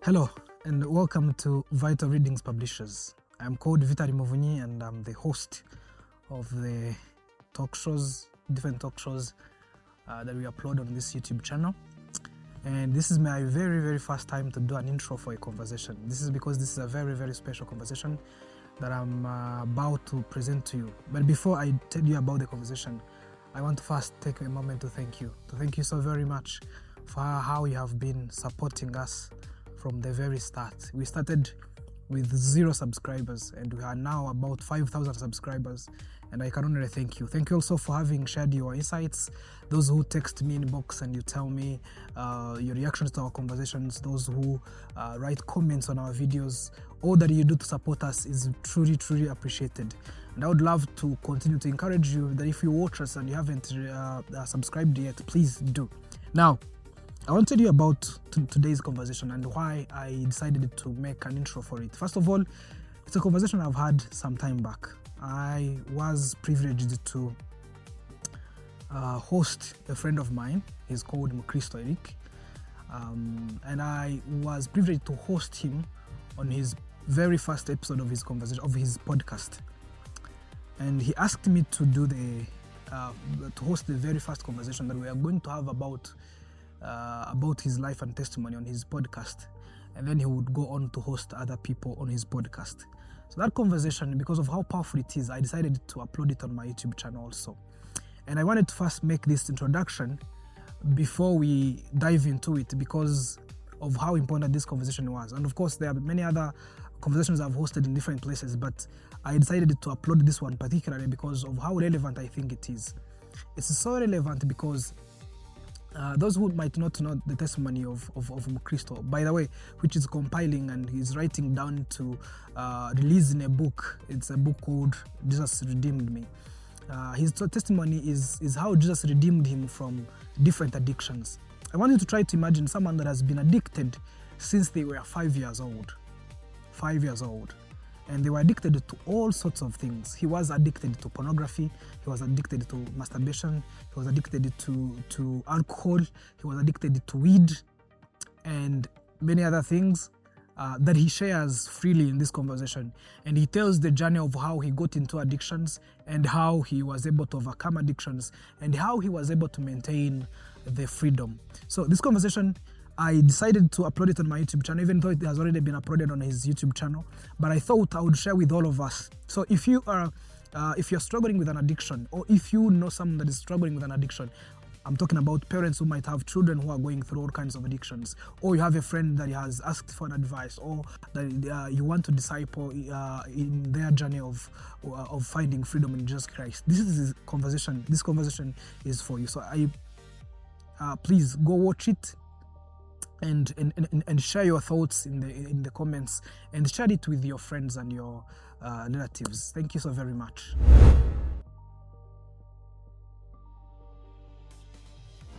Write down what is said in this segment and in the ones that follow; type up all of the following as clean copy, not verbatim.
Hello and welcome to Vital Readings Publishers. I'm called Vitali Movunyi and I'm the host of the different talk shows that we upload on this YouTube channel. And this is my very first time to do an intro for a conversation. This is because this is a very special conversation that I'm about to present to you. But before I tell you about the conversation, I want to first take a moment to thank you so very much for how you have been supporting us from the very start. We started with 0 subscribers and we are now about 5,000 subscribers, and I can only thank you. Thank you also for having shared your insights, those who text me inbox and you tell me your reactions to our conversations, those who write comments on our videos. All that you do to support us is truly appreciated, and I would love to continue to encourage you that if you watch us and you haven't subscribed yet, please do. Now, I want to tell you about today's conversation and why I decided to make an intro for it. First of all, it's a conversation I've had some time back. I was privileged to host a friend of mine. He's called Mukristu, and I was privileged to host him on his very first episode of his podcast. And he asked me to do to host the very first conversation that we are going to have about his life and testimony on his podcast, and then he would go on to host other people on his podcast. So that conversation, because of how powerful it is, I decided to upload it on my YouTube channel also. And I wanted to first make this introduction before we dive into it because of how important this conversation was. And of course, there are many other conversations I've hosted in different places, but I decided to upload this one particularly because of how relevant I think it is. It's so relevant because those who might not know the testimony of Mukristu, by the way, which is compiling and he's writing down to release in a book. It's a book called Jesus Redeemed Me. His testimony is how Jesus redeemed him from different addictions. I want you to try to imagine someone that has been addicted since they were 5 years old. 5 years old. And they were addicted to all sorts of things. He was addicted to pornography, he was addicted to masturbation, he was addicted to alcohol, he was addicted to weed, and many other things that he shares freely in this conversation. And he tells the journey of how he got into addictions and how he was able to overcome addictions and how he was able to maintain the freedom. So this conversation, I decided to upload it on my YouTube channel, even though it has already been uploaded on his YouTube channel. But I thought I would share with all of us. So if you're struggling with an addiction, or if you know someone that is struggling with an addiction, I'm talking about parents who might have children who are going through all kinds of addictions, or you have a friend that has asked for an advice, or that you want to disciple in their journey of finding freedom in Jesus Christ. This conversation is for you. So please go watch it. And share your thoughts in the comments and share it with your friends and your relatives. Thank you so very much.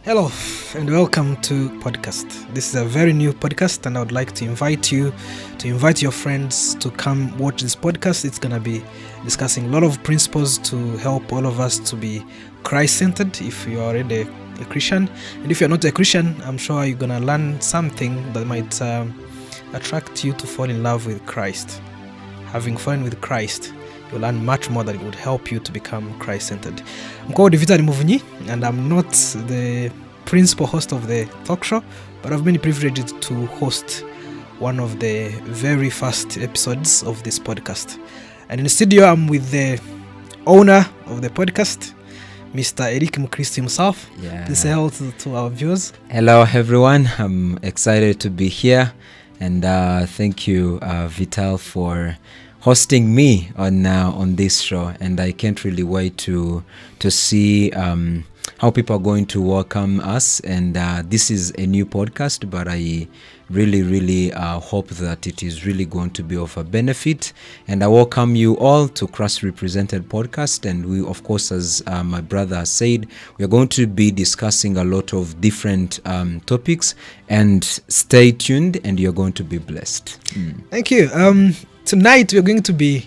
Hello and welcome to podcast. This is a very new podcast, and I would like to invite you to invite your friends to come watch this podcast. It's gonna be discussing a lot of principles to help all of us to be Christ-centered. If you are already a Christian, and if you're not a Christian, I'm sure you're gonna learn something that might attract you to fall in love with Christ. Having fallen with Christ, you'll learn much more that would help you to become Christ-centered. I'm called Vitali Movunyi, and I'm not the principal host of the talk show, but I've been privileged to host one of the very first episodes of this podcast. And in the studio, I'm with the owner of the podcast, Mr. Mukristu himself. Yeah. Please say hello to our viewers. Hello, everyone. I'm excited to be here, and thank you, Vital, for hosting me on this show. And I can't really wait to see how people are going to welcome us. And this is a new podcast, but I really hope that it is really going to be of a benefit. And I welcome you all to Christ Represented Podcast. And we, of course, as my brother has said, we are going to be discussing a lot of different topics. And stay tuned, and you're going to be blessed. Thank you. Tonight we're going to be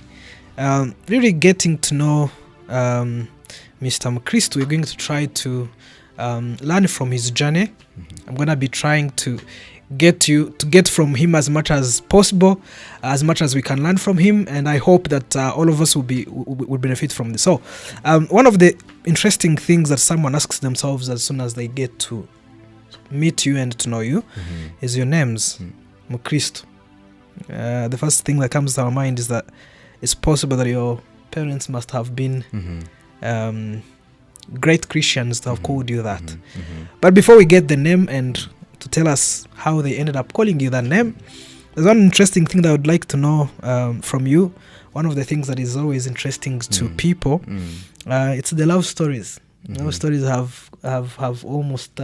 really getting to know Mr. Mukristu. We're going to try to learn from his journey. I'm going to be trying to get from him as much as possible, as much as we can learn from him, and I hope that all of us will benefit from this. So one of the interesting things that someone asks themselves as soon as they get to meet you and to know you is your names. Mukristu. The first thing that comes to our mind is that it's possible that your parents must have been great Christians to have called you that. But before we get the name and to tell us how they ended up calling you that name, there's one interesting thing that I would like to know from you. One of the things that is always interesting to people, it's the love stories. Love stories have almost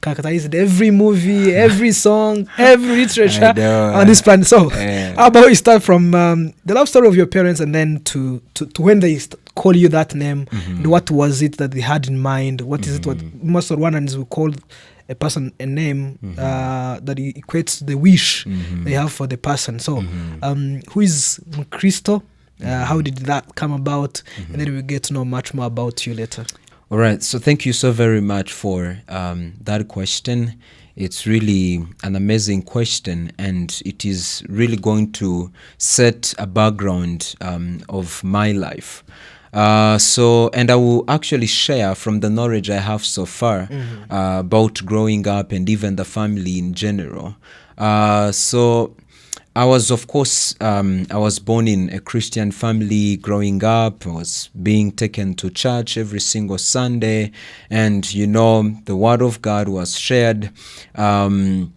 characterized every movie, every song, every literature on this planet. So how about we start from the love story of your parents, and then to when they call you that name, and what was it that they had in mind? What is it what most Rwandans will call a person a name that equates to the wish they have for the person. So who is Mukristu? How did that come about? And then we'll get to know much more about you later. All right, so thank you so very much for that question. It's really an amazing question, and it is really going to set a background of my life. And I will actually share from the knowledge I have so far about growing up and even the family in general. So I was, of course, I was born in a Christian family growing up. I was being taken to church every single Sunday, and, the word of God was shared. But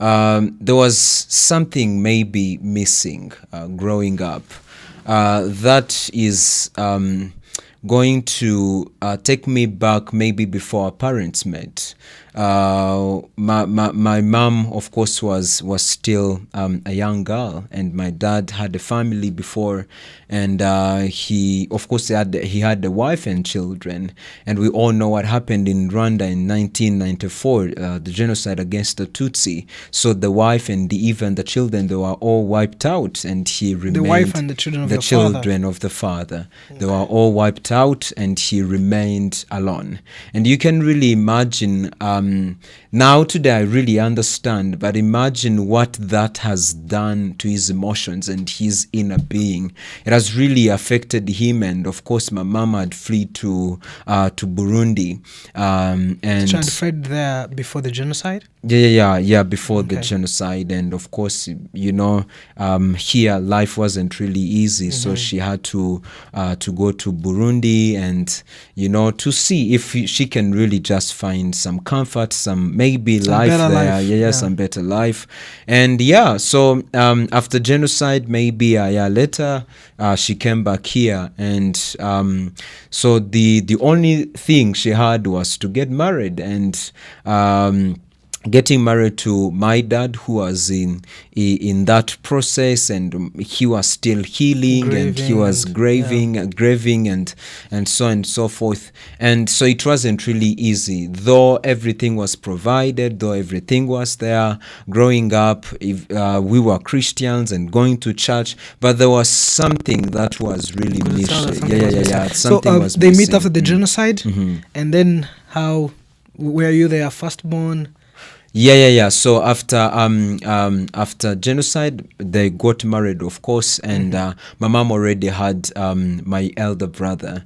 there was something maybe missing growing up. That is going to take me back maybe before our parents met. My mom, of course, was still a young girl, and my dad had a family before, and he had a wife and children, and we all know what happened in Rwanda in 1994, the genocide against the Tutsi. So the wife and even the children, they were all wiped out, and he remained. The wife and the children of the your children father. of the father. They were all wiped out, and he remained alone. And you can really imagine. Now today I really understand, but imagine what that has done to his emotions and his inner being. It has really affected him, and of course my mom had fled to Burundi. And She had fled there before the genocide? Yeah, before the genocide. And of course, here life wasn't really easy, so she had to go to Burundi and, to see if she can really just find some comfort, some maybe life there. Yeah, some better life. And so after genocide, maybe a year later, she came back here, and so the only thing she had was to get married, and getting married to my dad, who was in that process, and he was still healing, and he was grieving and so on and so forth. And so it wasn't really easy, though everything was provided, though everything was there. Growing up, we were Christians and going to church, but there was something that was really missing. Something was they missing. meet after the genocide, and then how were you their firstborn? So after genocide, they got married, of course, and my mom already had my elder brother.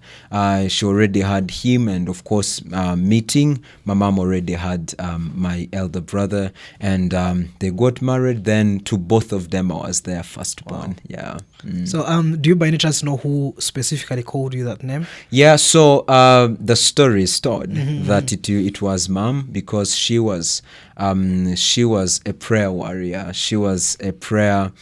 She already had him, and of course, meeting, my mom already had my elder brother, and they got married. Then to both of them, I was their firstborn. Wow. Yeah. So do you by any chance know who specifically called you that name? Yeah, so the story is told that it was mom, because she was a prayer warrior. She was a prayer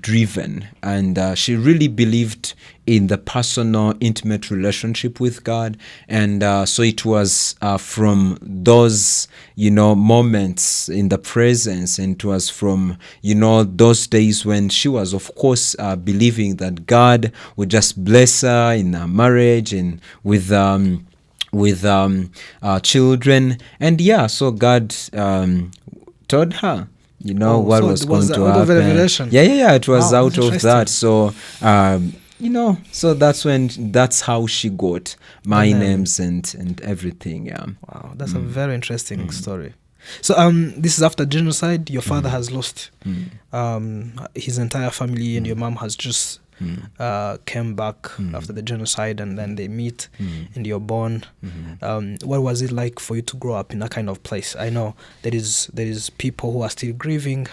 driven, and she really believed in the personal, intimate relationship with God. And so it was from those, moments in the presence, and it was from, those days when she was, of course, believing that God would just bless her in her marriage and with children. And so God told her, what was going to happen. Revelation. It was out of that. So So that's how she got my names and everything. Yeah. Wow, that's a very interesting story. So this is after genocide. Your father has lost his entire family, and your mom has just came back after the genocide, and then they meet and you're born. What was it like for you to grow up in that kind of place? I know there is people who are still grieving,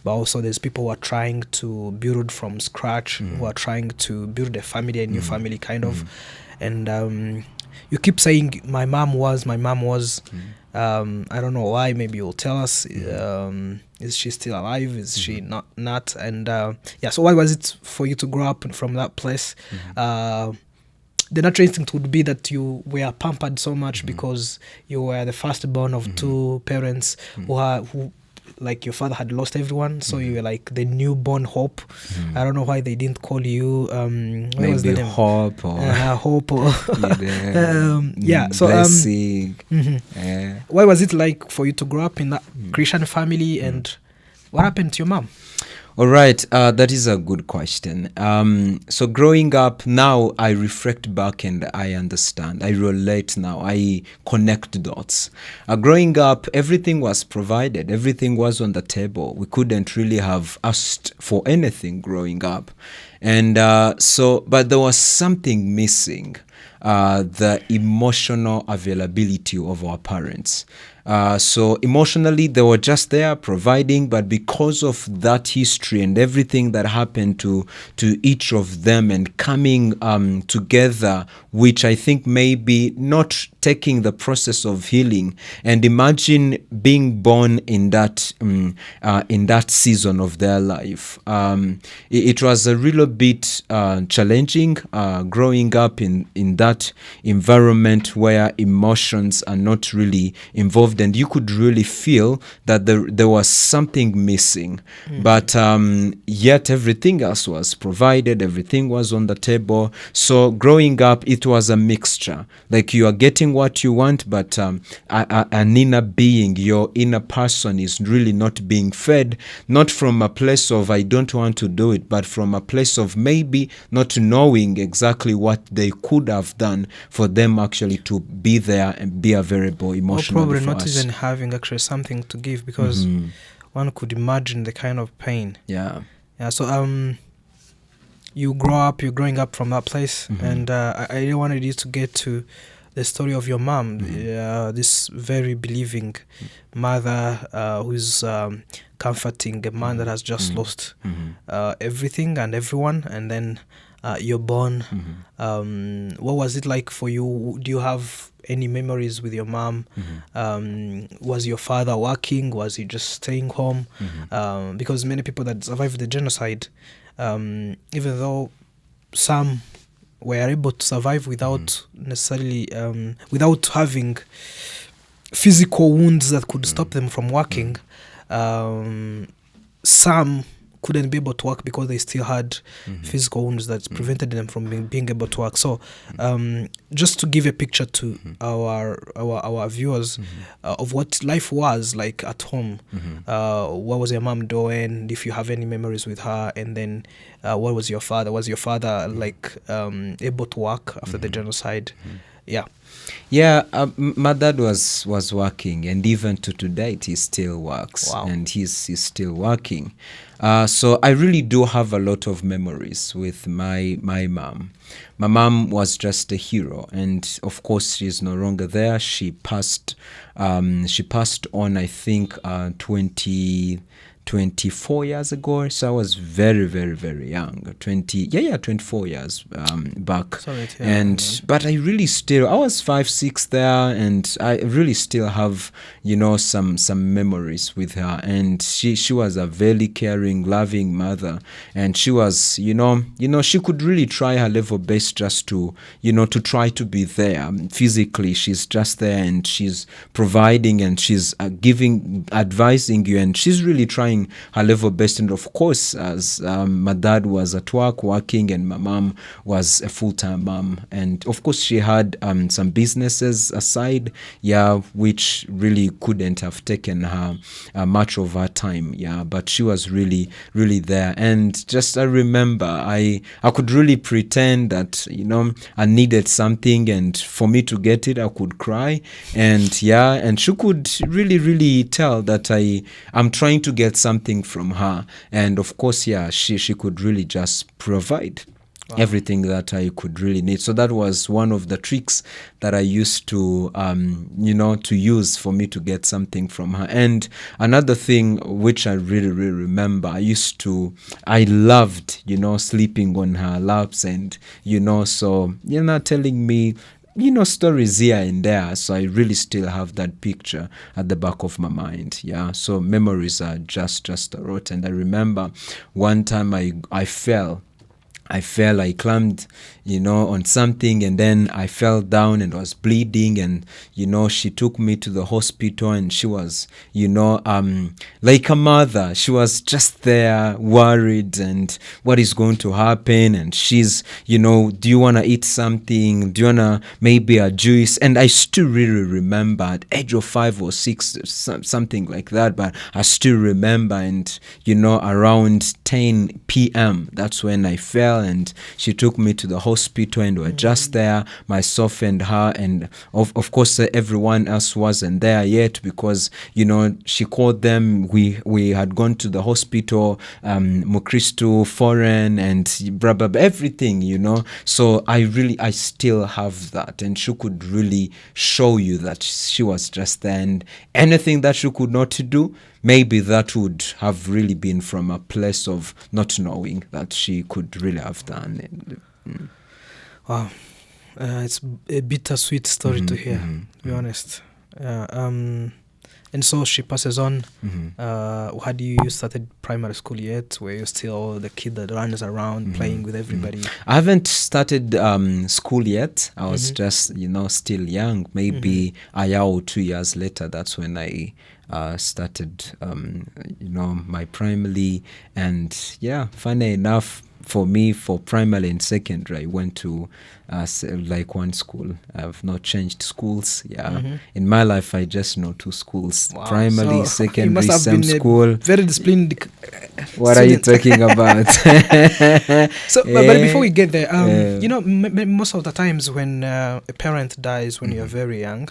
but also there's people who are trying to build from scratch, who are trying to build a family, a new family kind of. And you keep saying my mom was I don't know why. Maybe you'll tell us. Is she still alive? Is she not? And so why was it for you to grow up from that place? The natural instinct would be that you were pampered so much because you were the firstborn of two parents who like your father had lost everyone, so you were like the newborn hope. I don't know why they didn't call you maybe was the name? Hope or hope or blessing. Why was it like for you to grow up in that Christian family, and what happened to your mom? All right, that is a good question. So growing up, now I reflect back and I understand. I relate now. I connect dots. Growing up, everything was provided. Everything was on the table. We couldn't really have asked for anything growing up. And but there was something missing. The emotional availability of our parents. So emotionally, they were just there providing, but because of that history and everything that happened to each of them and coming together, which I think maybe not taking the process of healing, and imagine being born in that season of their life. It was a little bit challenging growing up in that environment where emotions are not really involved, and you could really feel that there was something missing. But yet everything else was provided, everything was on the table. So growing up, it was a mixture. Like you are getting what you want, but an inner being, your inner person is really not being fed, not from a place of I don't want to do it, but from a place of maybe not knowing exactly what they could have done for them actually to be there and be available emotionally. Or probably for not us. even having actually something to give, because one could imagine the kind of pain. Yeah. So you're growing up from that place, and I really wanted you to get to the story of your mom, this very believing mother who's comforting a man that has just lost everything and everyone, and then you're born. What was it like for you? Do you have any memories with your mom? Was your father working? Was he just staying home? Because many people that survived the genocide, even though some were able to survive without necessarily without having physical wounds that could stop them from working, some couldn't be able to work because they still had physical wounds that prevented them from being able to work. So just to give a picture to our viewers of what life was like at home, what was your mom doing, if you have any memories with her, and then what was your father? Was your father like able to work after the genocide? Yeah, my dad was working, and even to today he still works. Wow. And he's still working. So I really do have a lot of memories with my mom. My mom was just a hero, and of course she's no longer there. She passed on, I think, 24 years ago. So I was very, very, very young. 24 years back. Sorry to hear that. But I really still, I was 5-6 there, and I really still have, some memories with her. And she was a very caring, loving mother, and she was, she could really try her level best just to, to try to be there physically. She's just there, and she's providing, and she's advising you, and she's really trying trying her level best. And of course, as my dad was at work working, and my mom was a full-time mom, and of course she had some businesses aside, which really couldn't have taken her much of her time, but she was really there. And just I remember I could really pretend that I needed something, and for me to get it I could cry, and she could really tell that I'm trying to get something from her. And of course she could really just provide everything that I could really need. So that was one of the tricks that I used to to use for me to get something from her. And another thing which I really remember, I loved sleeping on her laps, and so telling me stories here and there. So I really still have that picture at the back of my mind. So memories are just a lot. And I remember one time I fell, I climbed, on something, and then I fell down and was bleeding, and, she took me to the hospital, and she was, like a mother. She was just there worried, and what is going to happen? And she's, do you want to eat something? Do you want to maybe a juice? And I still really remember at age of 5 or 6, something like that, but I still remember. And, around 10 p.m., that's when I fell, and she took me to the hospital, and we're just there, myself and her, and of course everyone else wasn't there yet, because she called them. We had gone to the hospital, Mukristu, foreign, and blah blah blah, everything, so I still have that, and she could really show you that she was just there, and anything that she could not do, maybe that would have really been from a place of not knowing that she could really have done. Wow. It's a bittersweet story to hear, to be honest. And so she passes on. Had you started primary school yet? Were you still the kid that runs around playing with everybody? I haven't started school yet. I was just, still young. Maybe a year or 2 years later, that's when I started, my primary. And funny enough, for me, for primary and secondary, I went to like one school. I've not changed schools. In my life, I just know 2 schools: primary, secondary, same school. Very disciplined. What are you talking about? So, but before we get there, most of the times when a parent dies when you're very young,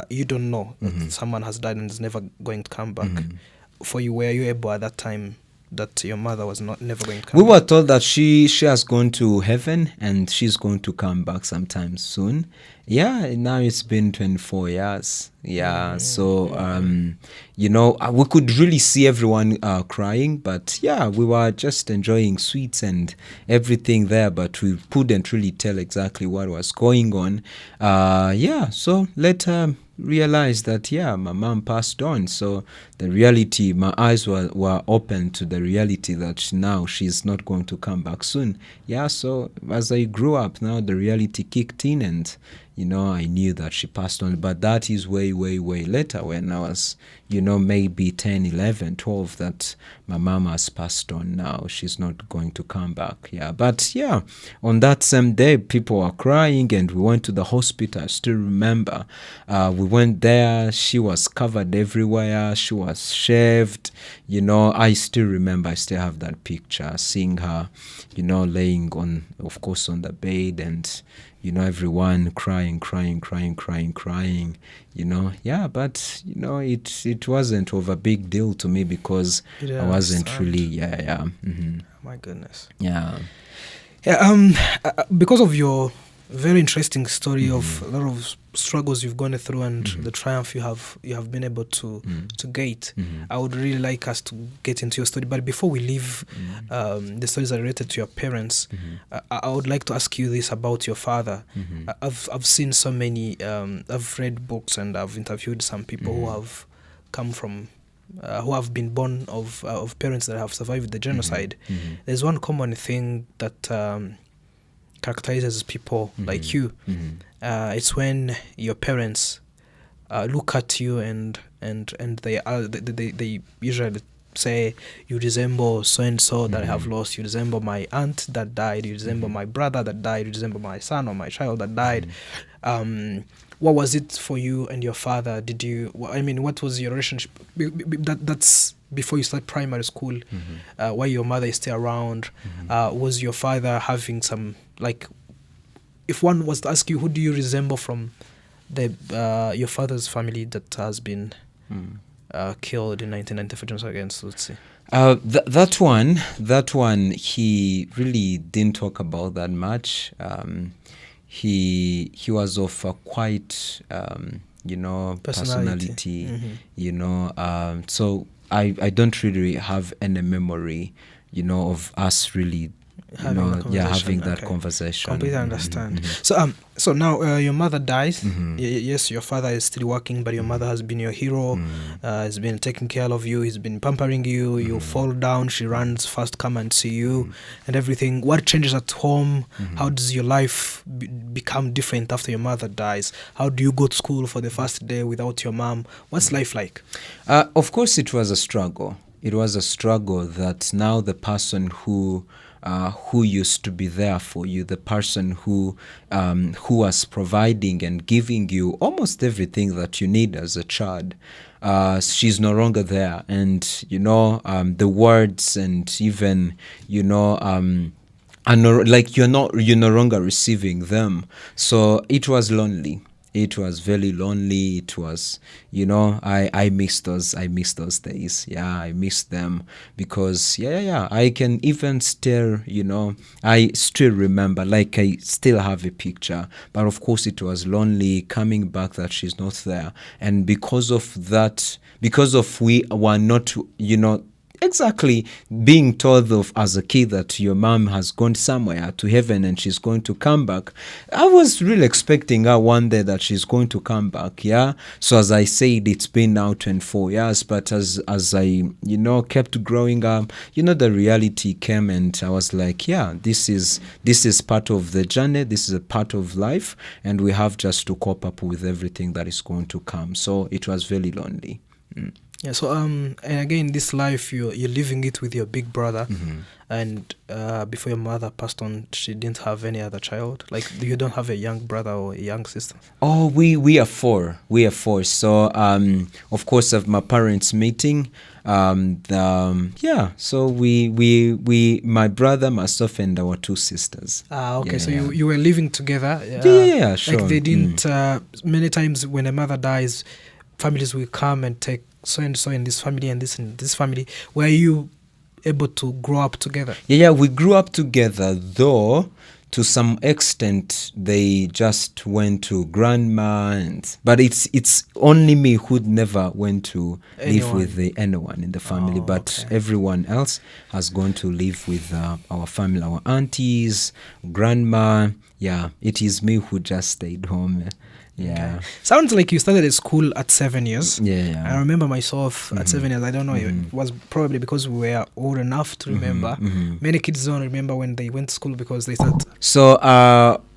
you don't know that someone has died and is never going to come back. For you, were you able at that time that your mother was never going to come back? We were told that she has gone to heaven, and she's going to come back sometime soon. Now it's been 24 years. So we could really see everyone crying, but we were just enjoying sweets and everything there, but we couldn't really tell exactly what was going on. So later realized that my mom passed on. So the reality, my eyes were open to the reality that now she's not going to come back soon. So as I grew up, now the reality kicked in, and I knew that she passed on. But that is way later, when I was maybe 10, 11, 12, that my mom has passed on now. She's not going to come back. But on that same day, people were crying, and we went to the hospital. I still remember we went there. She was covered everywhere. She was shaved. I still remember. I still have that picture, seeing her laying on the bed, and everyone crying, but it wasn't of a big deal to me, because I wasn't really My goodness. Because of your very interesting story of a lot of struggles you've gone through, and the triumph you have been able to gate, I would really like us to get into your story. But before we leave the stories that are related to your parents, I would like to ask you this about your father. I've seen so many, I've read books, and I've interviewed some people who have come from who have been born of parents that have survived the genocide. There's one common thing that characterizes people like you. It's when your parents look at you and they usually say you resemble so and so that I have lost, you resemble my aunt that died, you resemble my brother that died, you resemble my son or my child that died. What was it for you and your father? Did you, what was your relationship? That's before you start primary school, where your mother is still around. Was your father having some, like, if one was to ask you, who do you resemble from your father's family that has been killed in 1995 against, let's see? That one, he really didn't talk about that much. He was of a quite, personality, so I don't really have any memory, of us really having that conversation. Completely understand. So now your mother dies. Yes, your father is still working, but your mother has been your hero. Has been taking care of you. He's been pampering you. You fall down, she runs fast, come and see you, and everything. What changes at home? How does your life become different after your mother dies? How do you go to school for the first day without your mom? What's life like? Of course, it was a struggle. It was a struggle that now the person who used to be there for you, the person who was providing and giving you almost everything that you need as a child, she's no longer there, and the words and even like you're no longer receiving them. So it was lonely. It was very lonely. It was, I miss those days. Yeah, I miss them because, I can even still, I still remember, like I still have a picture. But of course it was lonely coming back that she's not there. And because of that, we were not, exactly being told of as a kid that your mom has gone somewhere to heaven and she's going to come back. I was really expecting her one day that she's going to come back. Yeah. So as I said, it's been now 24 years, but as I, kept growing up, the reality came and I was like, yeah, this is part of the journey. This is a part of life. And we have just to cope up with everything that is going to come. So it was very lonely. Yeah, so and again, this life you're living it with your big brother, and before your mother passed on, she didn't have any other child. Like, you don't have a young brother or a young sister? Oh, we are four. We are four. So of course, of my parents' meeting, So we my brother, myself, and our two sisters. Okay. So you were living together. Yeah, sure. Like they didn't. Many times when a mother dies, families will come and take so and so in this family and this in this family. Were you able to grow up together? Yeah, we grew up together, though to some extent they just went to grandma, but it's only me who never went to live with anyone in the family. But everyone else has gone to live with our family, our aunties, grandma. Yeah, it is me who just stayed home. Yeah. Okay. Sounds like you started at school at 7 years. Yeah. I remember myself at 7 years. I don't know. It was probably because we were old enough to remember. Many kids don't remember when they went to school because they started. So,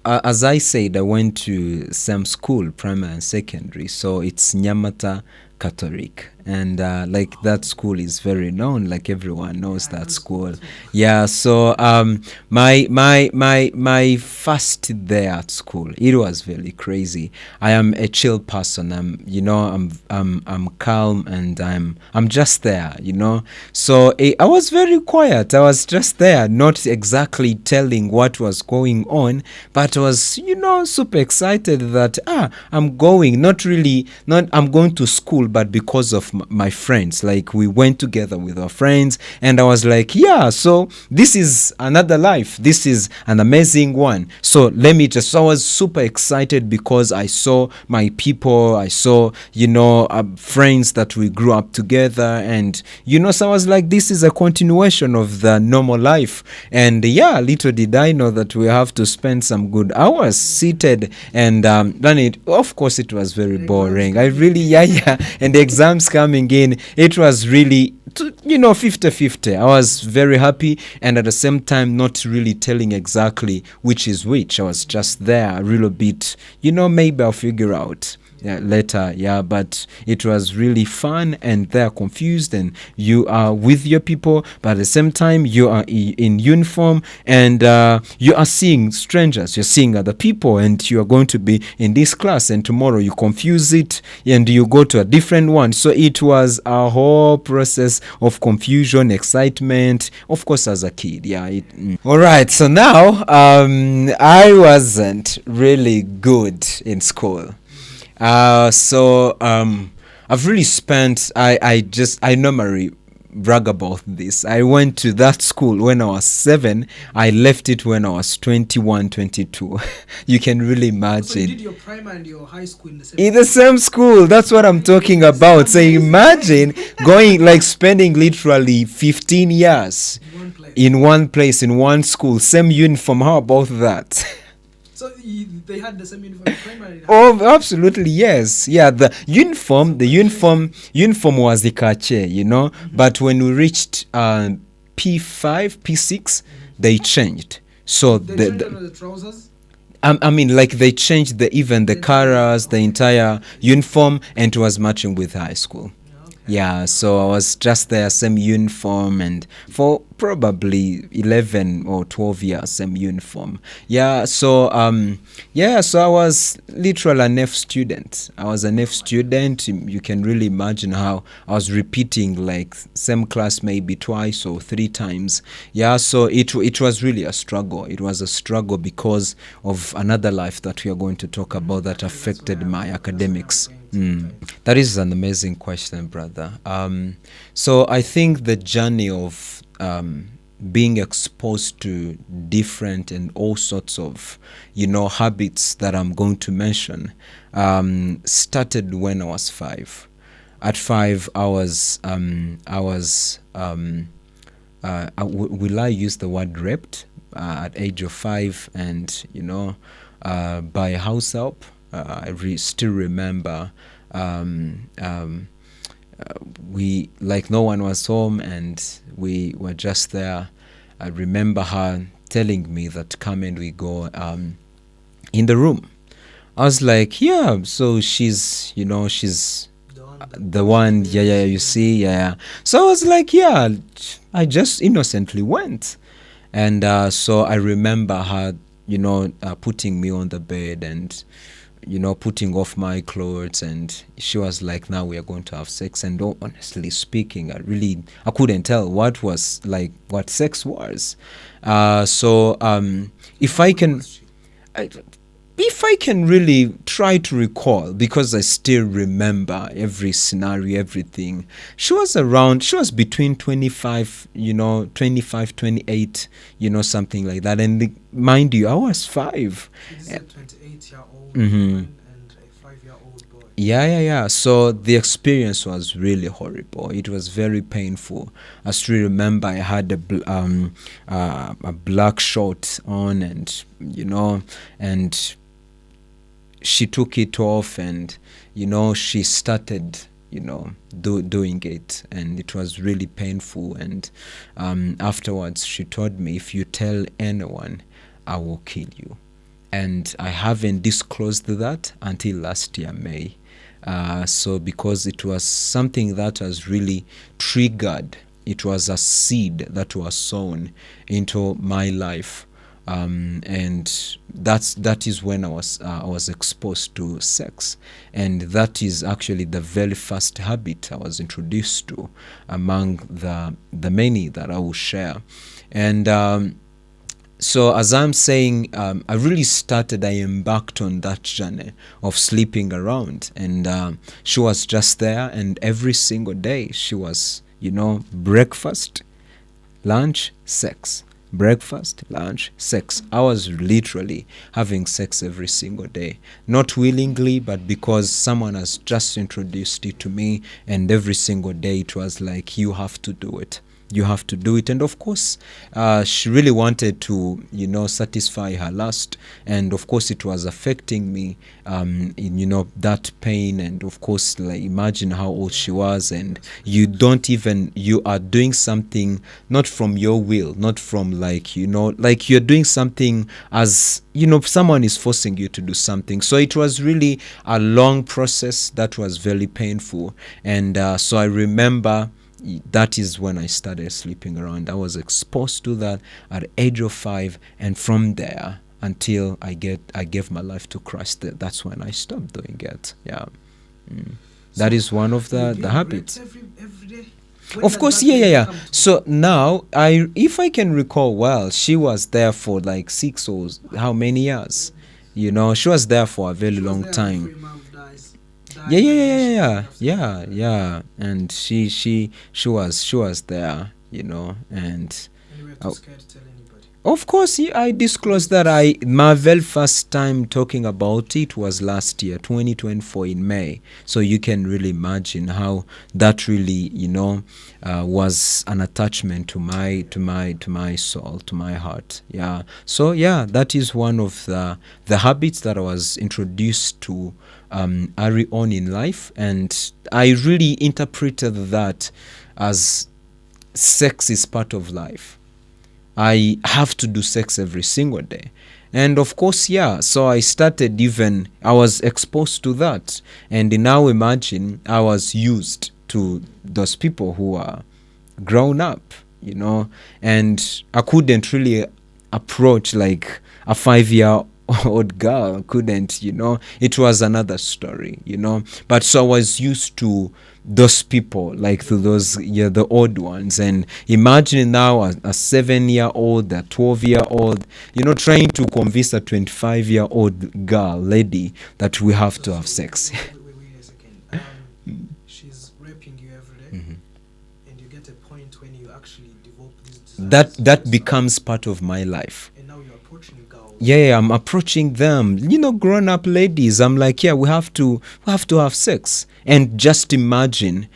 as I said, I went to same school, primary and secondary. So it's Nyamata Catholic, and like that school is very known, like everyone knows that school. Yeah, so my first day at school, it was very crazy. I am a chill person. I'm calm, and I'm just there, So I was very quiet. I was just there, not exactly telling what was going on, but I was super excited that I'm going, I'm going to school, but because of my friends, like we went together with our friends, and I was like, yeah, so this is another life. This is an amazing one. So I was super excited because I saw my people, I saw, friends that we grew up together, and, so I was like, this is a continuation of the normal life. And yeah, little did I know that we have to spend some good hours seated, and then of course it was very boring. I really, and the exams coming in, it was really 50-50. I was very happy, and at the same time not really telling exactly which is which. I was just there a little bit, maybe I'll figure out later. But it was really fun, and they're confused, and you are with your people, but at the same time you are in uniform, and you are seeing strangers, you're seeing other people, and you are going to be in this class, and tomorrow you confuse it and you go to a different one. So it was a whole process of confusion, excitement, of course, as a kid. All right, so now I wasn't really good in school. So I've really spent, I normally brag about this. I went to that school when I was 7. I left it when I was 21, 22. You can really imagine. So you did your primary and your high school in the same school. That's what I'm talking about. So imagine going, spending literally 15 years in one place, in one school, same uniform. How about that? So they had the same uniform primary? Oh, absolutely, yes. Yeah, the uniform was the kache, Mm-hmm. But when we reached P5, P6, they changed. So the trousers? They changed even the colors, the entire uniform, and it was matching with high school. So I was just there, same uniform, and for probably 11 or 12 years, same uniform. So I was literally an F student. You can really imagine how I was repeating same class maybe twice or 3 times. So it was really a struggle. It was a struggle because of another life that we are going to talk about that affected my academics. That is an amazing question, brother. So I think the journey of being exposed to different and all sorts of, habits that I'm going to mention started when I was 5. At 5, will I use the word raped at age of 5, and by house help. I still remember we no one was home and we were just there. I remember her telling me that come and we go in the room. I was like, so she's the one, you see, So I was like, I just innocently went. And so I remember her, putting me on the bed and putting off my clothes, and she was like, now we are going to have sex. And honestly speaking, I couldn't tell what sex was. If I can really try to recall, because I still remember every scenario, everything, she was between 25, 28, something like that. And mind you, I was 5. This is a 28-year-old Mm-hmm. woman and a 5-year-old boy. Yeah. So the experience was really horrible. It was very painful. I still remember I had a black shirt on, and and she took it off, and she started doing it, and it was really painful. And afterwards she told me, if you tell anyone, I will kill you. And I haven't disclosed that until last year, May. So because it was something that was really triggered, it was a seed that was sown into my life. And that is when I was exposed to sex, and that is actually the very first habit I was introduced to among the many that I will share. And so as I'm saying, I embarked on that journey of sleeping around, and she was just there, and every single day she was, breakfast, lunch, sex. Breakfast, lunch, sex. I was literally having sex every single day, not willingly, but because someone has just introduced it to me, and every single day it was like, you have to do it. you have to do it. And of course, she really wanted to, satisfy her lust. And of course, it was affecting me, in, that pain. And of course, like, imagine how old she was. And you are doing something not from your will, not from like you're doing something as, someone is forcing you to do something. So it was really a long process that was very painful. And so I remember that is when I started sleeping around. I was exposed to that at the age of 5, and from there until I gave my life to Christ, that's when I stopped doing it. Yeah. That is one of the habits. Every day? Of course, yeah. So now, if I can recall well, she was there for like 6 or how many years? She was there for a very long time. Yeah. And she was there, and you were too scared to tell anybody. of course, I disclosed that my very first time talking about it was last year, 2024 in May. So you can really imagine how that really, was an attachment to my soul, to my heart. Yeah. So yeah, that is one of the habits that I was introduced to early on in life, and I really interpreted that as sex is part of life. I have to do sex every single day. And of course, yeah, so I was exposed to that. And now imagine I was used to those people who are grown up, and I couldn't really approach like a 5-year-old girl, couldn't, it was another story, But so I was used to those people, like to those, the old ones. And imagine now a 7-year-old, a 12-year-old, trying to convince a 25-year-old lady that we have to have sex. Wait a second. She's raping you every day, and you get a point when you actually develop this desire. That becomes part of my life. And now you're approaching girls. Yeah, I'm approaching them, grown-up ladies. I'm like, yeah, we have to have sex. And just imagine,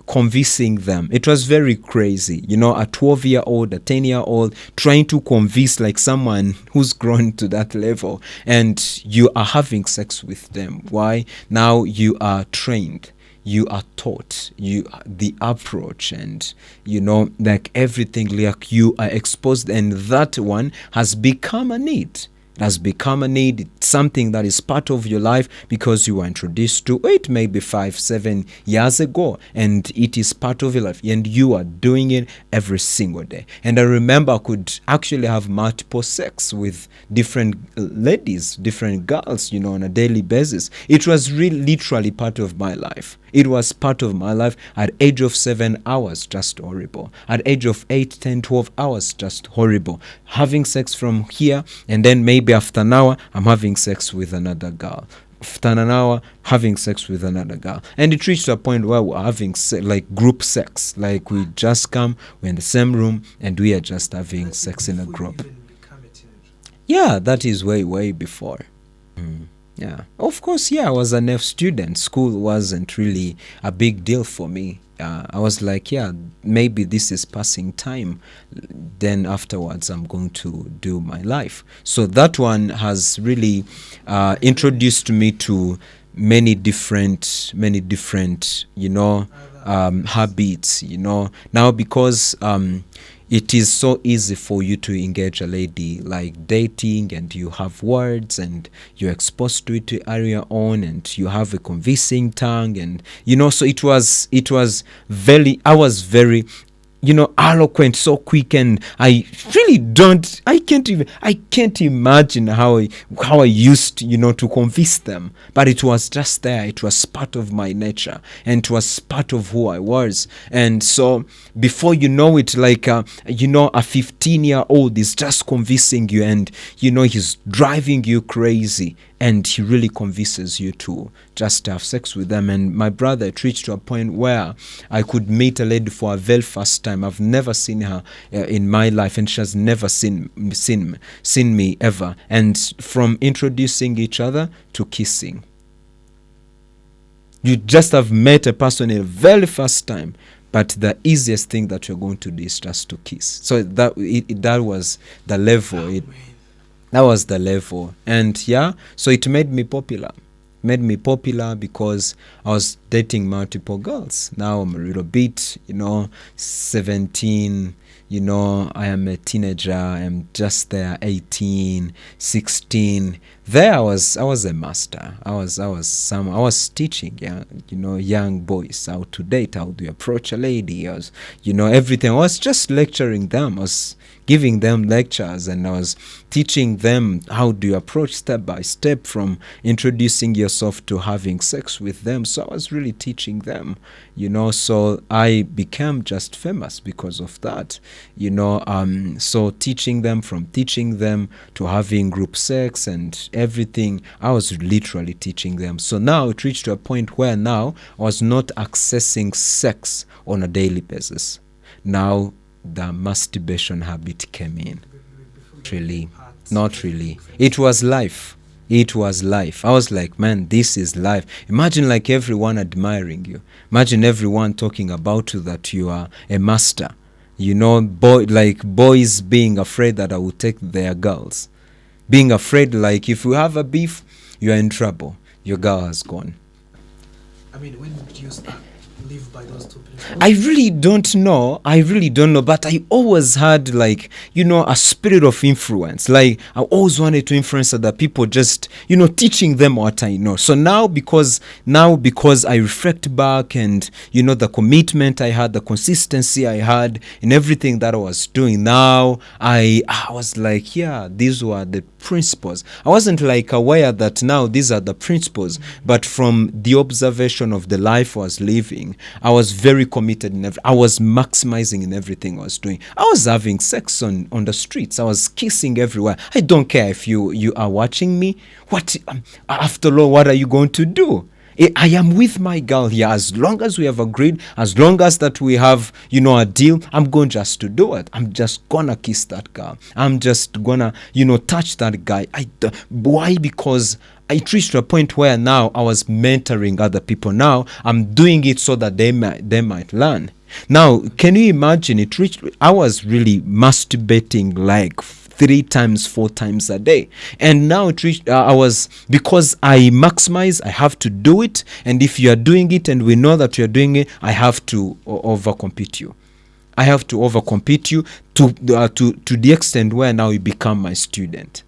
convincing them. It was very crazy, a 12-year-old, a 10-year-old, trying to convince like someone who's grown to that level, and you are having sex with them. Why? Now you are trained. You are taught, the approach, and like everything, like you are exposed, and that one has become a need. It has become a need. It's something that is part of your life because you were introduced to it maybe 5-7 years ago, and it is part of your life, and you are doing it every single day. And I remember I could actually have multiple sex with different ladies, different girls, on a daily basis. It was really literally part of my life. It was part of my life. At age of 7 hours, just horrible. At age of 8, 10, 12 hours, just horrible. Having sex from here, and then maybe after an hour, I'm having sex with another girl. After an hour, having sex with another girl. And it reached a point where we're having like group sex. Like we just come, we're in the same room, and we are just having sex in a group. Yeah, that is way before. Yeah, of course, yeah, I was an F student. School wasn't really a big deal for me. I was like, yeah, maybe this is passing time. Then afterwards, I'm going to do my life. So that one has really introduced me to many different, habits, Now because it is so easy for you to engage a lady like dating, and you have words, and you're exposed to it earlier on, and you have a convincing tongue, and so it was I was very eloquent, so quick, and I can't imagine how I used to convince them, but it was just there. It was part of my nature, and it was part of who I was. And so before you know it, like a 15-year-old is just convincing you, and he's driving you crazy, and he really convinces you to just have sex with them. And my brother, it reached to a point where I could meet a lady for a very first time. I've never seen her in my life, and she has never seen me ever. And from introducing each other to kissing, you just have met a person in the very first time. but the easiest thing that you're going to do is just to kiss. So that was the level. That was the level. And yeah, so it made me popular. Made me popular because I was dating multiple girls. Now I'm a little bit, 17, I am a teenager. I'm just there, 18, 16. There I was a master. I was teaching young boys how to date, how to approach a lady. I was, everything. I was just lecturing them. I was giving them lectures, and I was teaching them how do you approach step by step from introducing yourself to having sex with them. So I was really teaching them, so I became just famous because of that, so teaching them to having group sex and everything. I was literally teaching them. So now it reached to a point where now I was not accessing sex on a daily basis. Now the masturbation habit came in. Not really. It was life. I was like, man, this is life. Imagine like everyone admiring you. Imagine everyone talking about you, that you are a master. Boys being afraid that I will take their girls. Being afraid, like if you have a beef, you are in trouble. Your girl has gone. I mean, when did you start live by those two principles? I really don't know, but I always had a spirit of influence. Like I always wanted to influence other people, just teaching them what I know. So now because I reflect back, and the commitment I had, the consistency I had in everything that I was doing, now I was like, yeah, these were the principles. I wasn't aware that now these are the principles, but from the observation of the life I was living, I was very committed I was maximizing in everything I was doing. I was having sex on the streets. I was kissing everywhere. I don't care if you are watching me. What after all, what are you going to do? I am with my girl here. As long as we have agreed, as long as that we have, a deal, I'm going just to do it. I'm just gonna kiss that girl. I'm just gonna, touch that guy. Why? Because I reached to a point where now I was mentoring other people. Now I'm doing it so that they might learn. Now, can you imagine I was really masturbating like 3 times, 4 times a day. And now because I maximize, I have to do it. And if you are doing it and we know that you are doing it, I have to overcompete you. I have to overcompete you to the extent where now you become my student.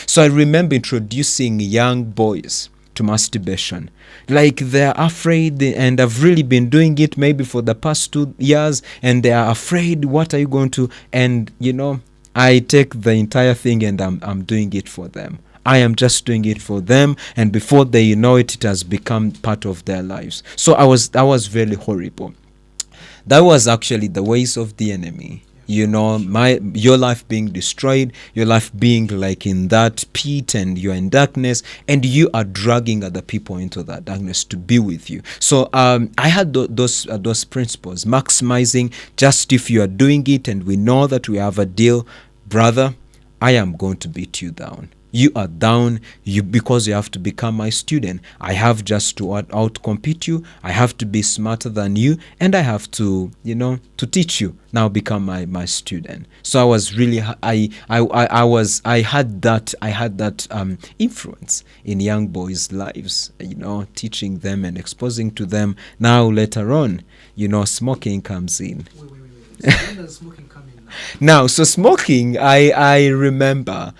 So I remember introducing young boys to masturbation. Like they're afraid, and I've really been doing it maybe for the past 2 years, and they are afraid, what are you going to? And I take the entire thing and I'm doing it for them. I am just doing it for them, and before they know it, it has become part of their lives. So that was very horrible. That was actually the ways of the enemy. Your life being destroyed, your life being like in that pit, and you're in darkness, and you are dragging other people into that darkness to be with you. So I had those principles, maximizing. Just if you are doing it and we know that we have a deal, brother, I am going to beat you down. You are down because you have to become my student. I have just to outcompete you. I have to be smarter than you, and I have to, to teach you. Now become my student. So I was really, I had that influence in young boys' lives, teaching them and exposing to them. Now later on, smoking comes in. Wait. So when does smoking come in now? So smoking, I remember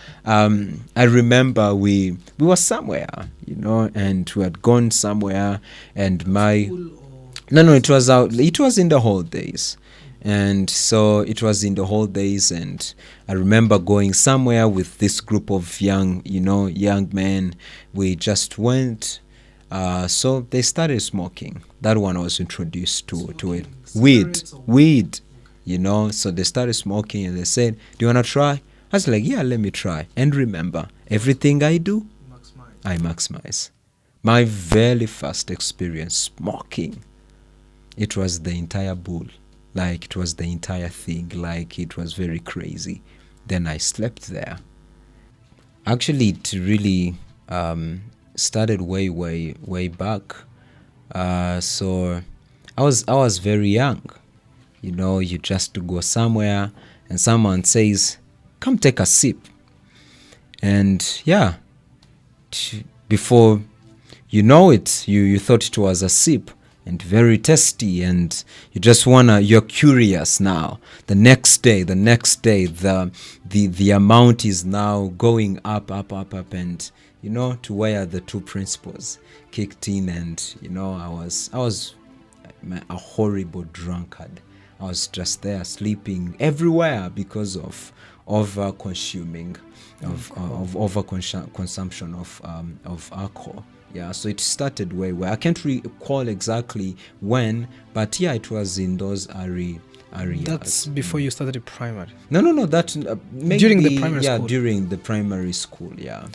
we were somewhere, and we had gone somewhere, and it was out. It was in the holidays, and so it was in the holidays, and I remember going somewhere with this group of young men. We just went. So they started smoking. That one I was introduced to it. Weed. So they started smoking, and they said, do you want to try? I was like, yeah, let me try. And remember, everything I do, I maximize. My very first experience smoking, it was the entire bull. Like it was the entire thing. Like it was very crazy. Then I slept there. Actually, it really started way back. So I was very young. You know, you just go somewhere and someone says, "Come take a sip." And yeah, before you know it, you thought it was a sip and very tasty, and you're curious now. The next day, the amount is now going up, and to where the two principles kicked in, and I was a horrible drunkard. I was just there sleeping everywhere because of over consuming of over consumption of alcohol. Yeah, so it started way where I can't recall exactly when, but yeah, it was in those areas. That's before you started primary. No, that maybe during the primary school. Yeah, during the primary school. Yeah.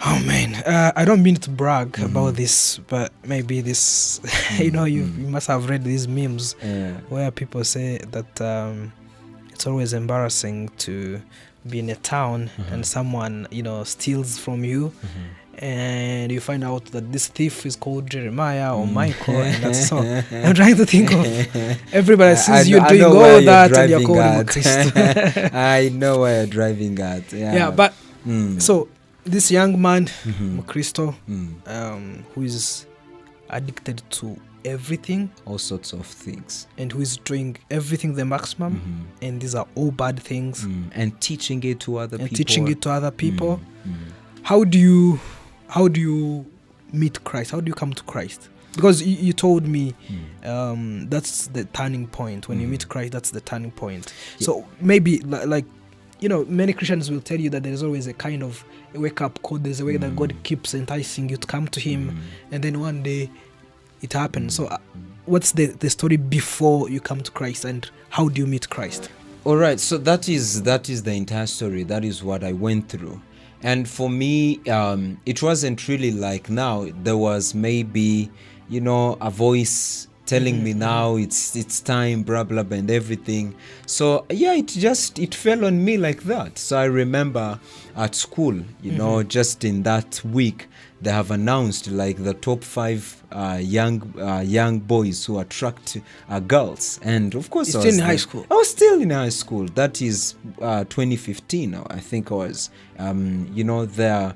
Oh man, I don't mean to brag about this, but maybe this, you must have read these memes where people say that it's always embarrassing to be in a town and someone steals from you, and you find out that this thief is called Jeremiah or Michael, and that's so. I'm trying to think of everybody sees you doing all that, and you're called Mukristu. I know where you're driving at. Yeah, but so this young man, Mukristu, who is addicted to everything, all sorts of things, and who is doing everything the maximum, and these are all bad things, and teaching it to other people. How do you meet Christ? How do you come to Christ? Because you told me that's the turning point. When you meet Christ, that's the turning point. Yeah. So maybe like many Christians will tell you that there's always a kind of a wake-up call. There's a way that God keeps enticing you to come to Him, and then one day it happens. So what's the story before you come to Christ, and how do you meet Christ? All right, so that is the entire story. That is what I went through. And for me, it wasn't really like now. There was maybe, a voice telling me now it's time, blah, blah, blah, and everything. So, yeah, it fell on me like that. So I remember at school, just in that week, they have announced like the top 5 young boys who attract girls. And of course, I was still in high school. I was still in high school. That is 2015. I think I was, they're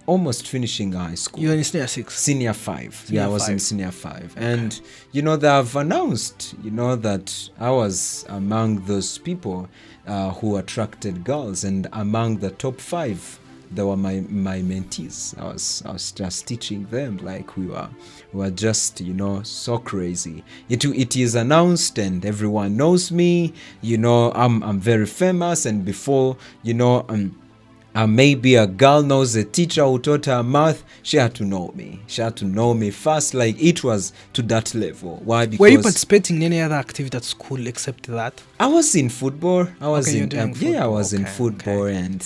almost finishing high school. You're in senior 6? Senior 5. Yeah, I was in senior 5. Okay. And, they have announced, that I was among those people who attracted girls, and among the top 5. They were my mentees. I was just teaching them, like we were just so crazy. It is announced and everyone knows me. I'm very famous, and before maybe a girl knows a teacher who taught her math, she had to know me. She had to know me first. Like it was to that level. Why? Because were you participating in any other activity at school except that? I was in football. I was in football. I was in football, and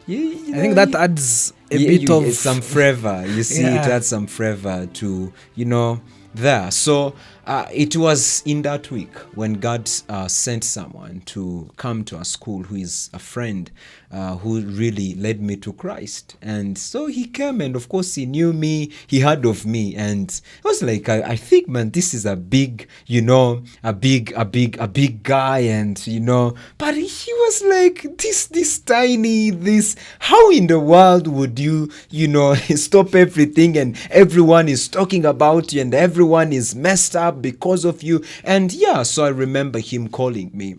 I think that adds a bit of some flavor. You see, it adds some flavor to there. So it was in that week when God sent someone to come to our school who is a friend who really led me to Christ. And so he came, and of course he knew me, he heard of me, and it was like, I think, man, this is a big, a big guy, and but he was like this tiny, how in the world would you stop everything, and everyone is talking about you, and everyone is messed up because of you. And so I remember him calling me.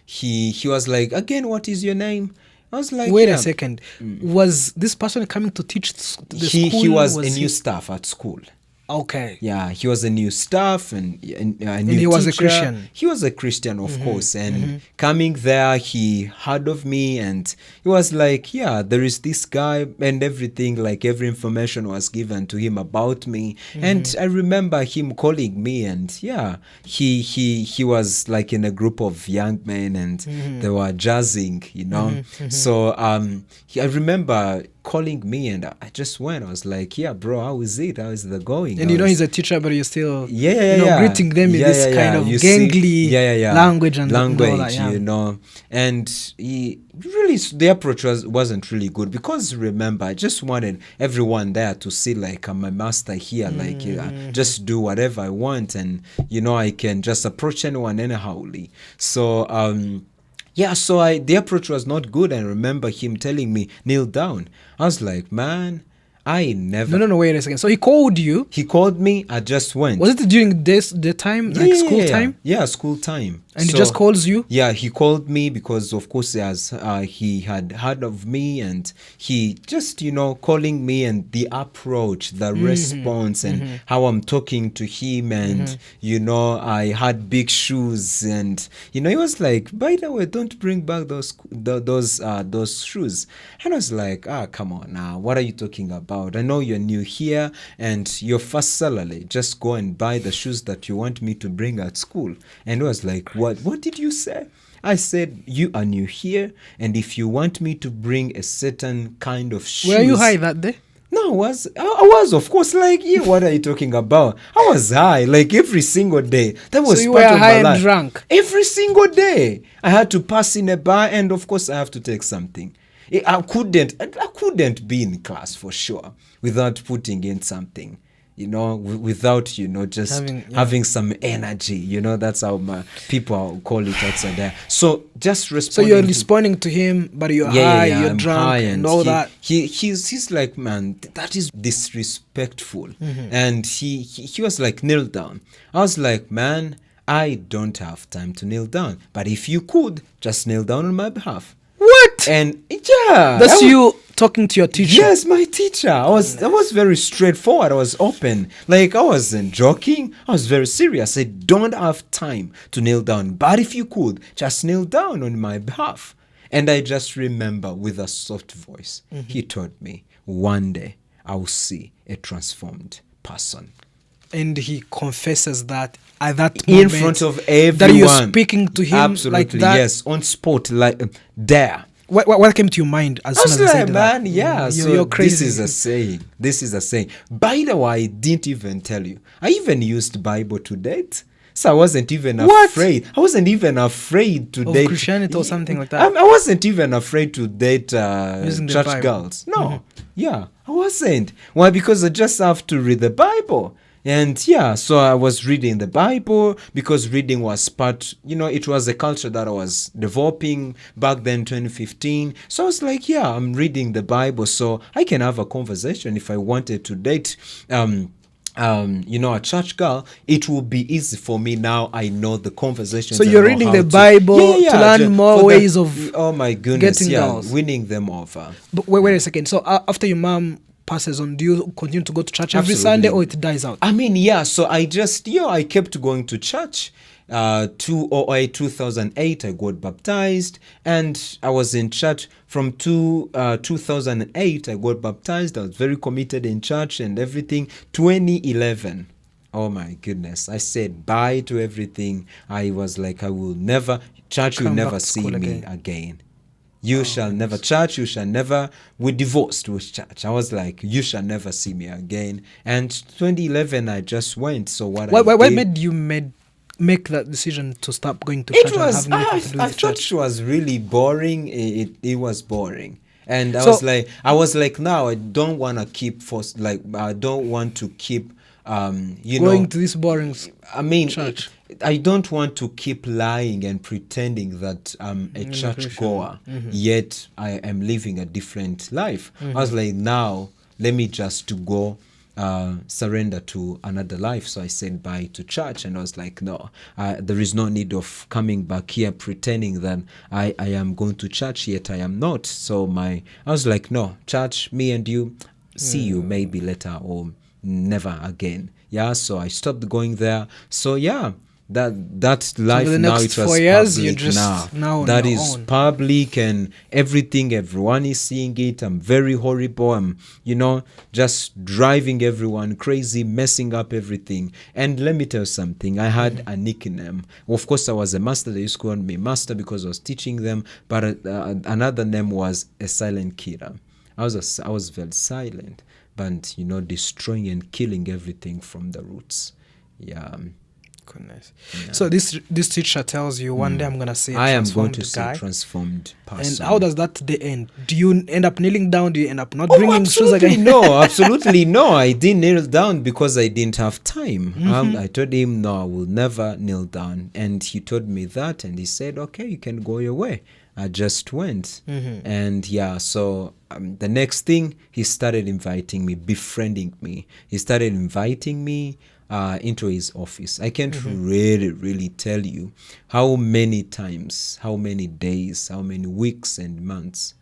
He was like, again, what is your name? I was like, wait a second. Was this person coming to teach the school? He was a new staff at school. Okay. Yeah, he was a new staff and a new and he was teacher. A Christian. He was a Christian, of course. And coming there, he heard of me, and he was like, there is this guy, and everything, like every information was given to him about me. And I remember him calling me, and he was like in a group of young men, and they were jazzing, So I remember calling me, and I just went. I was like, yeah, bro, how is it? How is the going? And he's a teacher, but you're still greeting them in this kind of you gangly language and all that, and he really, the approach wasn't really good, because remember, I just wanted everyone there to see like I'm a master here, like just do whatever I want, and I can just approach anyone anyhowly. So so the approach was not good. I remember him telling me, kneel down. I was like, man, I never. No, wait a second. So he called you? He called me. I just went. Was it during the time, like school time? Yeah, school time. And he just calls you? Yeah, he called me because, of course, he had heard of me, and he just, calling me, and the approach, the response, and how I'm talking to him, and, I had big shoes, and, he was like, by the way, don't bring back those shoes. And I was like, come on now, what are you talking about? I know you're new here, and your first salary, just go and buy the shoes that you want me to bring at school. And I was like, what did you say? I said, you are new here, and if you want me to bring a certain kind of shoes. Were you high that day? No, I was, of course, like, what are you talking about? I was high, like, every single day. That was so you part were of high my and life. drunk? Every single day. I had to pass in a bar, and of course, I have to take something. I couldn't be in class for sure without putting in something. Without, just having some energy, that's how my people call it outside there. So just responding. So you're responding to him, but you're high, you're I'm drunk, high, and all that. He's like, man, that is disrespectful. And he was like, kneel down. I was like, man, I don't have time to kneel down. But if you could, just kneel down on my behalf. What? And yeah. That's you talking to your teacher? Yes, my teacher. I was very straightforward. I was open. Like, I wasn't joking. I was very serious. I don't have time to kneel down. But if you could, just kneel down on my behalf. And I just remember with a soft voice, he told me, one day I'll see a transformed person. And he confesses that at that moment, in front of everyone, that you're speaking to him. Absolutely, like that. Yes, on spot, like there. What came to your mind as soon as I said man, that? yeah, so you're crazy. This is a saying. By the way, I didn't even tell you. I even used Bible to date. So I wasn't even afraid. I wasn't even afraid to date Christianity or something like that. I wasn't even afraid to date church girls. No, Mm-hmm. I wasn't. Why? Because I just have to read the Bible. And so I was reading the Bible because reading was part, it was a culture that I was developing back then, 2015. So I was like, I'm reading the Bible so I can have a conversation. If I wanted to date, a church girl, it will be easy for me now. I know the conversation. So you're reading the Bible to learn more ways of oh my goodness, getting girls. Winning them over. But wait a second. So after your mom passes on, do you continue to go to church every Sunday, or it dies out? I mean, so I just, I kept going to church. 2008, I got baptized, and I was in church from 2008. I got baptized. I was very committed in church and everything. 2011, oh my goodness, I said bye to everything. I was like, I will never, church will never see me again. You shall never, church, you shall never, we divorced with church. I was like, you shall never see me again. And 2011, I just went. So what made you make that decision to stop going to church? I thought it was really boring. It was boring. And I was like, now I don't want to keep I don't want to keep, going to this boring church. I don't want to keep lying and pretending that I'm a church goer, yet I am living a different life. I was like, now let me just to go surrender to another life. So I said bye to church, and I was like, no, there is no need of coming back here pretending that I am going to church, yet I am not. So I was like, no, church, me and you, see you maybe later or never again. So I stopped going there. So that life now, it was 4 years, public. you're just now on that your is own. Public and everything, everyone is seeing it. I'm very horrible. I'm just driving everyone crazy, messing up everything. And let me tell you something, I had a nickname. Of course, I was a master. They used to call me master because I was teaching them, but another name was a silent killer. I was very silent, but destroying and killing everything from the roots. Yeah. Goodness. Yeah. So this teacher tells you one day I'm gonna say I am going to guy. say transformed person. And how does that day end? Do you end up kneeling down? Do you end up not bringing shoes again? No, absolutely no. I didn't kneel down because I didn't have time. I told him no, I will never kneel down, and he told me that, and he said, okay, you can go your way. I just went, and so the next thing, he started inviting me, befriending me. He started inviting me into his office. I can't really tell you how many times, how many days, how many weeks and months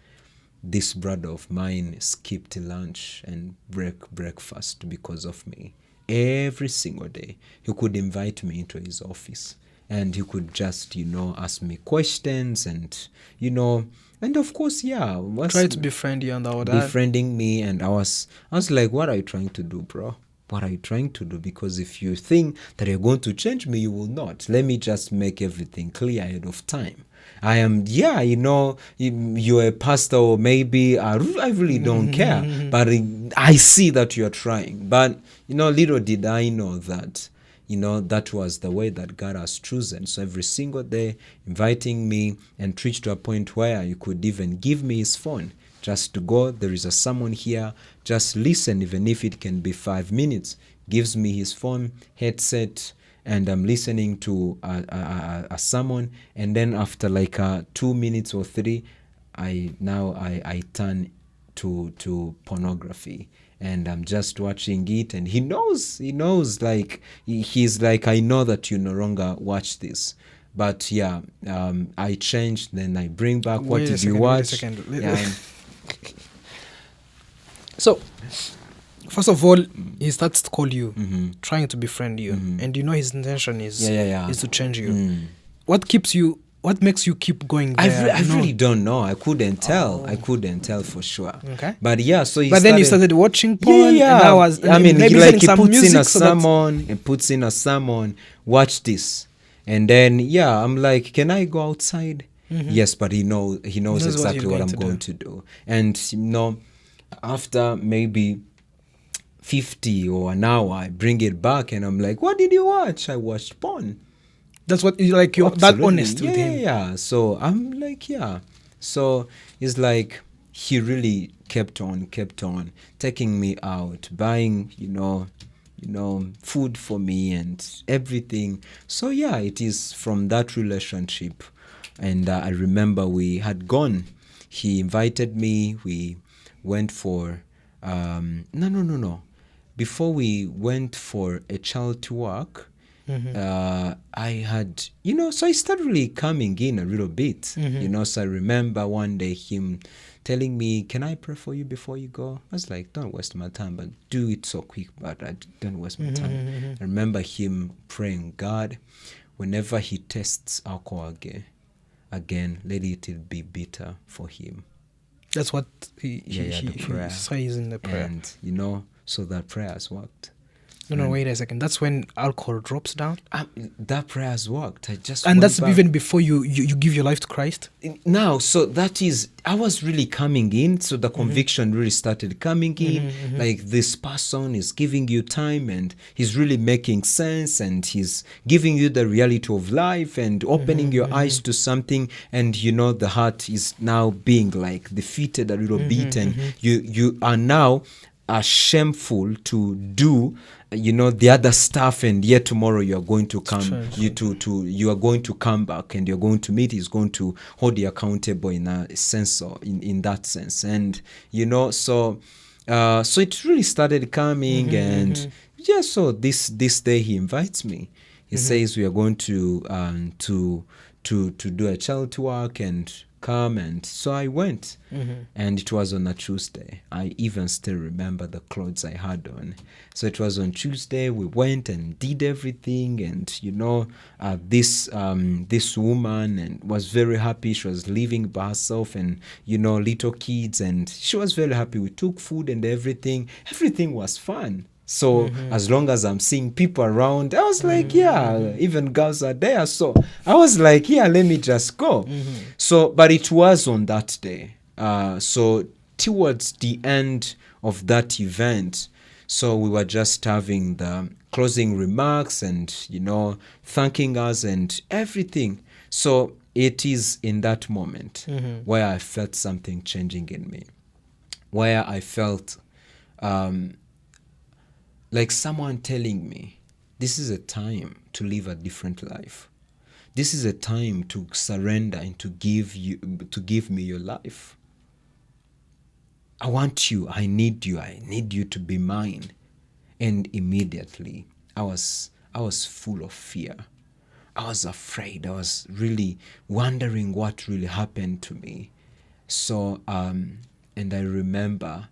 this brother of mine skipped lunch and breakfast because of me. Every single day, he could invite me into his office. And he could just, ask me questions and, and of course, try to befriend you and all that. Befriending me, and I was like, what are you trying to do, bro? What are you trying to do? Because if you think that you're going to change me, you will not. Let me just make everything clear ahead of time. I am, you're a pastor, or maybe I really don't care, but I see that you're trying. But, little did I know that, that was the way that God has chosen. So every single day, inviting me, and reached to a point where you could even give me his phone. Just to go, there is a sermon here, just listen, even if it can be 5 minutes. Gives me his phone, headset, and I'm listening to a sermon. And then after like 2 minutes or 3, I turn to pornography. And I'm just watching it, and he knows, like, he's like, I know that you no longer watch this. But I changed, then I bring back, what did you watch? So, first of all, he starts to call you, trying to befriend you, and his intention is to change you. What makes you keep going there? I really don't know. I couldn't tell. I couldn't tell for sure. Okay. But so then you started watching porn. Yeah. And he puts in a sermon, watch this. And then, I'm like, can I go outside? Yes, but he knows exactly what I'm going to do. And, after maybe 50 or an hour, I bring it back and I'm like, what did you watch? I watched porn. That's what you like. You're that honest with him. Yeah. So I'm like, So it's like he really kept on taking me out, buying, food for me and everything. So it is from that relationship. And I remember we had gone. He invited me. We went for no. Before we went for a child to work. I had, so I started really coming in a little bit, so I remember one day him telling me, can I pray for you before you go? I was like, don't waste my time, but do it so quick, but I don't waste my time. I remember him praying, God, whenever he tastes alcohol again, let it be bitter for him. That's what he says in the prayer. And, so that prayer has worked. No, wait a second. That's when alcohol drops down? That prayer has worked. And that's back. Even before you give your life to Christ? Now, so that is, I was really coming in, so the conviction really started coming in. Like, this person is giving you time, and he's really making sense, and he's giving you the reality of life, and opening your eyes to something, and the heart is now being like defeated a little bit, and you are now shameful to do the other stuff, and yet tomorrow you are going to come you are going to come back, and you're going to meet. He's going to hold you accountable in a sense, or in that sense. And so it really started coming. And so this day he invites me. He says we are going to do a child work and come. And so I went, and it was on a Tuesday. I even still remember the clothes I had on. So it was on Tuesday. We went and did everything, and this woman and was very happy. She was living by herself, and little kids, and she was very happy. We took food and everything was fun. So as long as I'm seeing people around, I was like, even girls are there. So I was like, let me just go. So, but it was on that day. So towards the end of that event, so we were just having the closing remarks and, thanking us and everything. So it is in that moment where I felt something changing in me, where I felt like someone telling me, this is a time to live a different life. This is a time to surrender and to give me your life. I want you, I need you to be mine. And immediately I was full of fear. I was afraid. I was really wondering what really happened to me. So, and I remember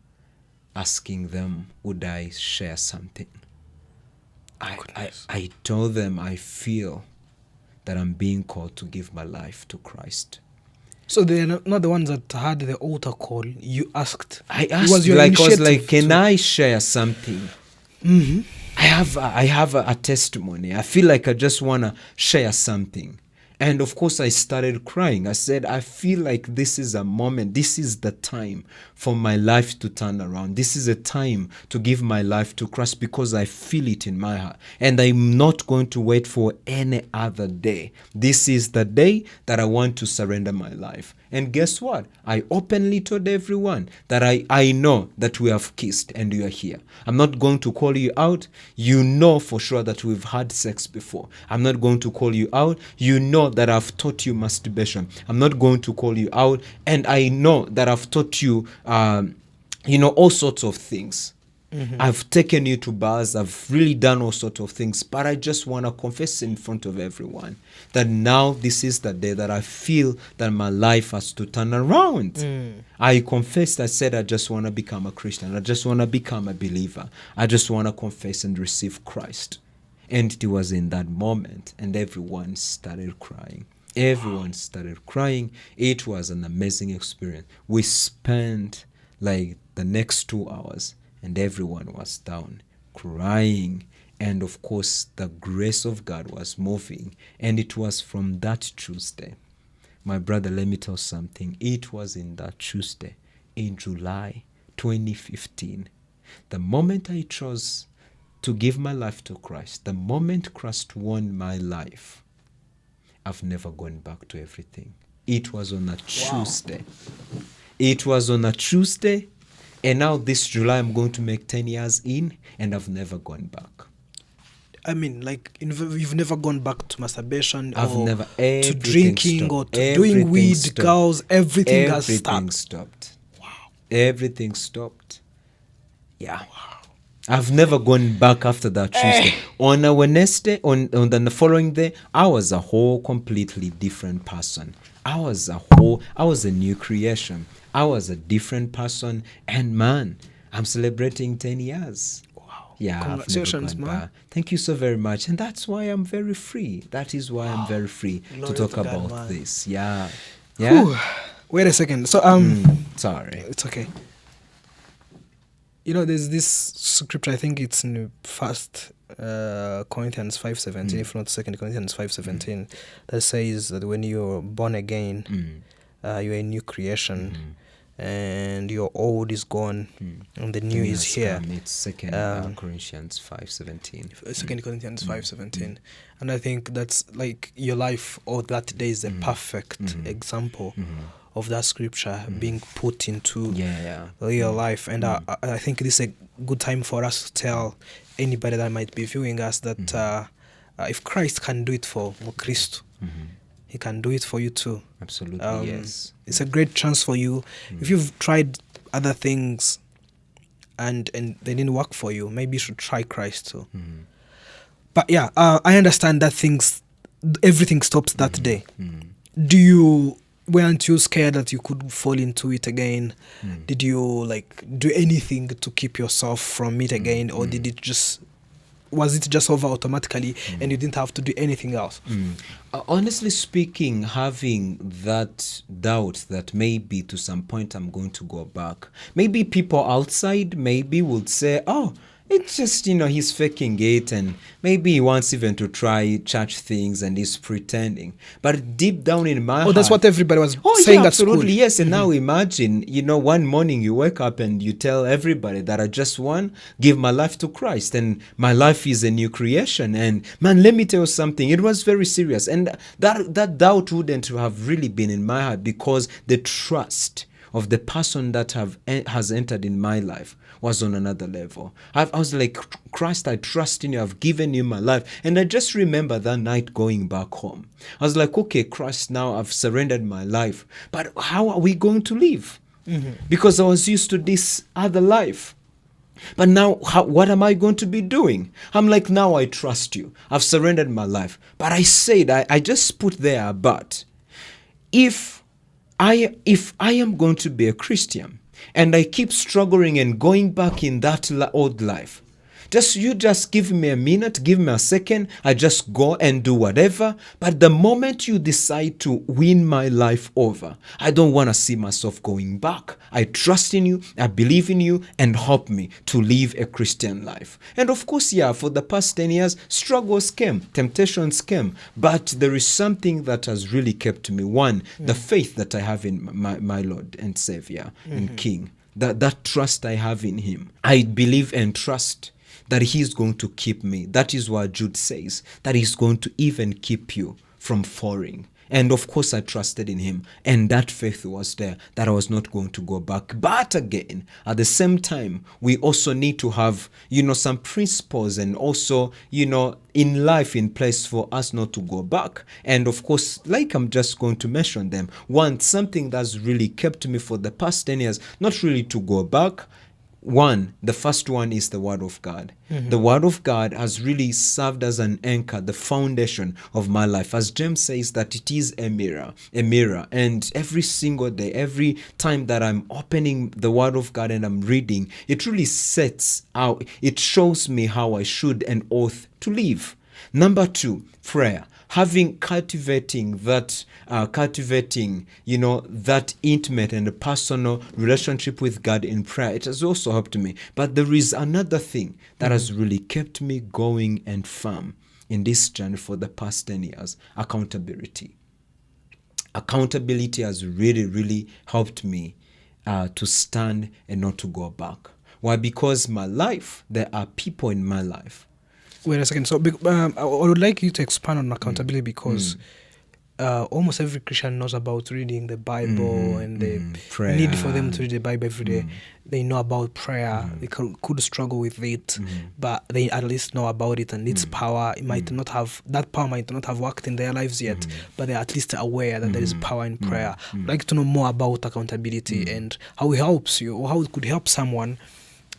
asking them, would I share something? I told them I feel that I'm being called to give my life to Christ. So they're not the ones that had the altar call. You asked. I asked, I was like, can I share something? Mm-hmm. I have a testimony. I feel like I just want to share something. And of course, I started crying. I said, I feel like this is a moment. This is the time for my life to turn around. This is a time to give my life to Christ because I feel it in my heart. And I'm not going to wait for any other day. This is the day that I want to surrender my life. And guess what? I openly told everyone that I know that we have kissed and you are here. I'm not going to call you out. You know for sure that we've had sex before. I'm not going to call you out. You know that I've taught you masturbation. I'm not going to call you out. And I know that I've taught you, all sorts of things. Mm-hmm. I've taken you to bars. I've really done all sorts of things. But I just want to confess in front of everyone that now this is the day that I feel that my life has to turn around. I confessed. I said, I just want to become a Christian. I just want to become a believer. I just want to confess and receive Christ. And it was in that moment, and everyone started crying. Everyone started crying. It was an amazing experience. We spent like the next 2 hours, and everyone was down, crying. And of course, the grace of God was moving. And it was from that Tuesday. My brother, let me tell something. It was in that Tuesday, in July 2015, the moment I chose to give my life to Christ, the moment Christ won my life, I've never gone back to everything. It was on a Tuesday. It was on a Tuesday, and now this July I'm going to make 10 years in, and I've never gone back. I mean, like, you've never gone back to masturbation to drinking stopped. or to doing weed, stopped. girls, everything has stopped. Wow. Everything stopped. Yeah. Wow. I've never gone back after that Tuesday. On a Wednesday, on the following day, I was a whole completely different person. I was a new creation. I was a different person. And man, I'm celebrating 10 years. Wow. Yeah. Congratulations, man. Thank you so very much. And that's why I'm very free. That is why I'm very free to talk about this. Yeah. Yeah. Whew. Wait a second. So, sorry. It's okay. There's this scripture, I think it's in 1 Corinthians 5:17, if not 2 Corinthians 5:17, that says that when you're born again, you're a new creation, and your old is gone, and the new is here. It's 2 Corinthians 5:17. 2 Corinthians 5:17. And I think that's like your life, or that day is a perfect example of that scripture being put into real life. And I think this is a good time for us to tell anybody that might be viewing us that if Christ can do it for Mukristu, he can do it for you too. Absolutely, yes. It's a great chance for you. If you've tried other things and they didn't work for you, maybe you should try Christ too. But yeah, I understand that everything stops that day. Weren't you scared that you could fall into it again? Did you do anything to keep yourself from it again, or was it just over automatically and you didn't have to do anything else? Honestly speaking, having that doubt that maybe to some point I'm going to go back, maybe people outside maybe would say, oh, It's just, he's faking it, and maybe he wants even to try church things and he's pretending. But deep down in my heart... that's what everybody was absolutely, saying at school. yes. And now imagine, one morning you wake up and you tell everybody that I just want to give my life to Christ and my life is a new creation. And man, let me tell you something. It was very serious. And that doubt wouldn't have really been in my heart, because the trust of the person that has entered in my life was on another level. I was like, Christ, I trust in you. I've given you my life. And I just remember that night going back home. I was like, okay, Christ, now I've surrendered my life. But how are we going to live? Because I was used to this other life. But now, what am I going to be doing? I'm like, now I trust you. I've surrendered my life. But I said, I just put there, but if I am going to be a Christian, and I keep struggling and going back in that old life, you just give me a minute, give me a second, I just go and do whatever. But the moment you decide to win my life over, I don't want to see myself going back. I trust in you, I believe in you, and help me to live a Christian life. And of course, for the past 10 years, struggles came, temptations came, but there is something that has really kept me. One, the faith that I have in my Lord and Savior and King, that trust I have in him. I believe and trust that he's going to keep me. That is what Jude says, that he's going to even keep you from falling. And of course, I trusted in him, and that faith was there, that I was not going to go back. But again, at the same time, we also need to have, some principles and also, in life in place for us not to go back. And of course, like I'm just going to mention them. One, something that's really kept me for the past 10 years, not really to go back. One, the first one is the Word of God. The Word of God has really served as an anchor, the foundation of my life. As James says, that it is a mirror. And every single day, every time that I'm opening the Word of God and I'm reading, it really sets out, it shows me how I should and ought to live. Number two, prayer. Cultivating that intimate and personal relationship with God in prayer. It has also helped me. But there is another thing that has really kept me going and firm in this journey for the past 10 years. Accountability. Accountability has really, really helped me to stand and not to go back. Why? Because there are people in my life. Wait a second. So I would like you to expand on accountability, because almost every Christian knows about reading the Bible and the need for them to read the Bible every day. They know about prayer. They could struggle with it, but they at least know about it and its power. It might not have, that power might not have worked in their lives yet, but they're at least aware that there is power in prayer. I'd like to know more about accountability and how it helps you, or how it could help someone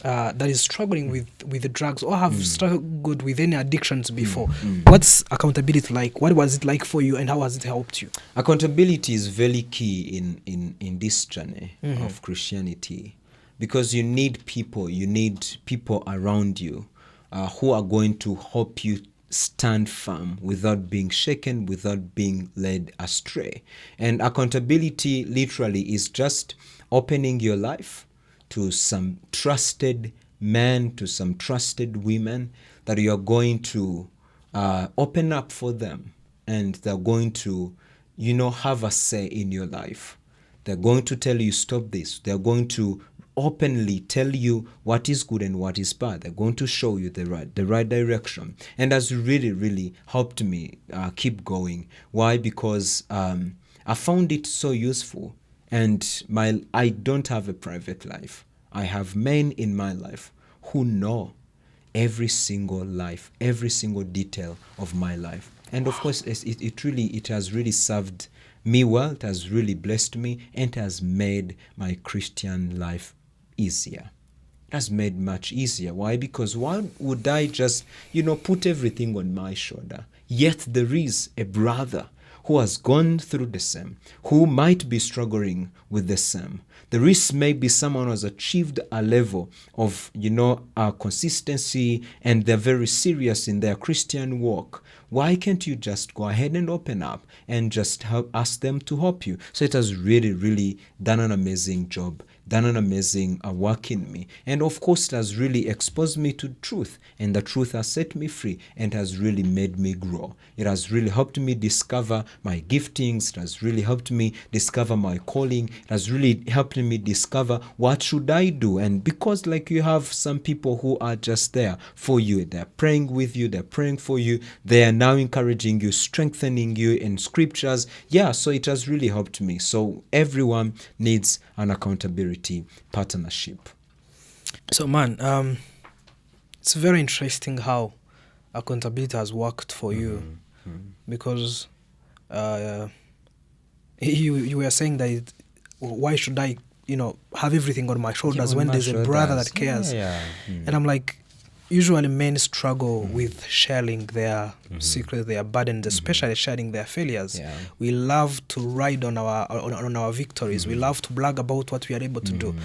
that is struggling with the drugs, or have struggled with any addictions before. What's accountability like? What was it like for you, and how has it helped you? Accountability is very key in this journey of Christianity, because you need people around you who are going to help you stand firm without being shaken, without being led astray. And accountability literally is just opening your life to some trusted men, to some trusted women, that you are going to open up for them, and they're going to, have a say in your life. They're going to tell you, stop this. They're going to openly tell you what is good and what is bad. They're going to show you the right direction. And that's really, really helped me keep going. Why? Because I found it so useful. And I don't have a private life. I have men in my life who know every single life, every single detail of my life. And of course, it has really served me well. It has really blessed me, and it has made my Christian life easier. It has made much easier. Why? Because why would I just, put everything on my shoulder? Yet there is a brother who has gone through the same, who might be struggling with the same. There is maybe someone who has achieved a level of, consistency, and they're very serious in their Christian walk. Why can't you just go ahead and open up and just ask them to help you? So it has really, really done an amazing job done an amazing work in me. And of course, it has really exposed me to truth, and the truth has set me free and has really made me grow. It has really helped me discover my giftings. It has really helped me discover my calling. It has really helped me discover what should I do. And because like you have some people who are just there for you, they're praying with you, they're praying for you, they are now encouraging you, strengthening you in scriptures. Yeah, so it has really helped me. So everyone needs an accountability partnership. So man, it's very interesting how accountability has worked for you, because you were saying that why should I have everything on my shoulders when there's a brother that cares? And I'm like, usually men struggle with sharing their secrets, their burdens, especially sharing their failures. We love to ride on our victories. We love to brag about what we are able to do,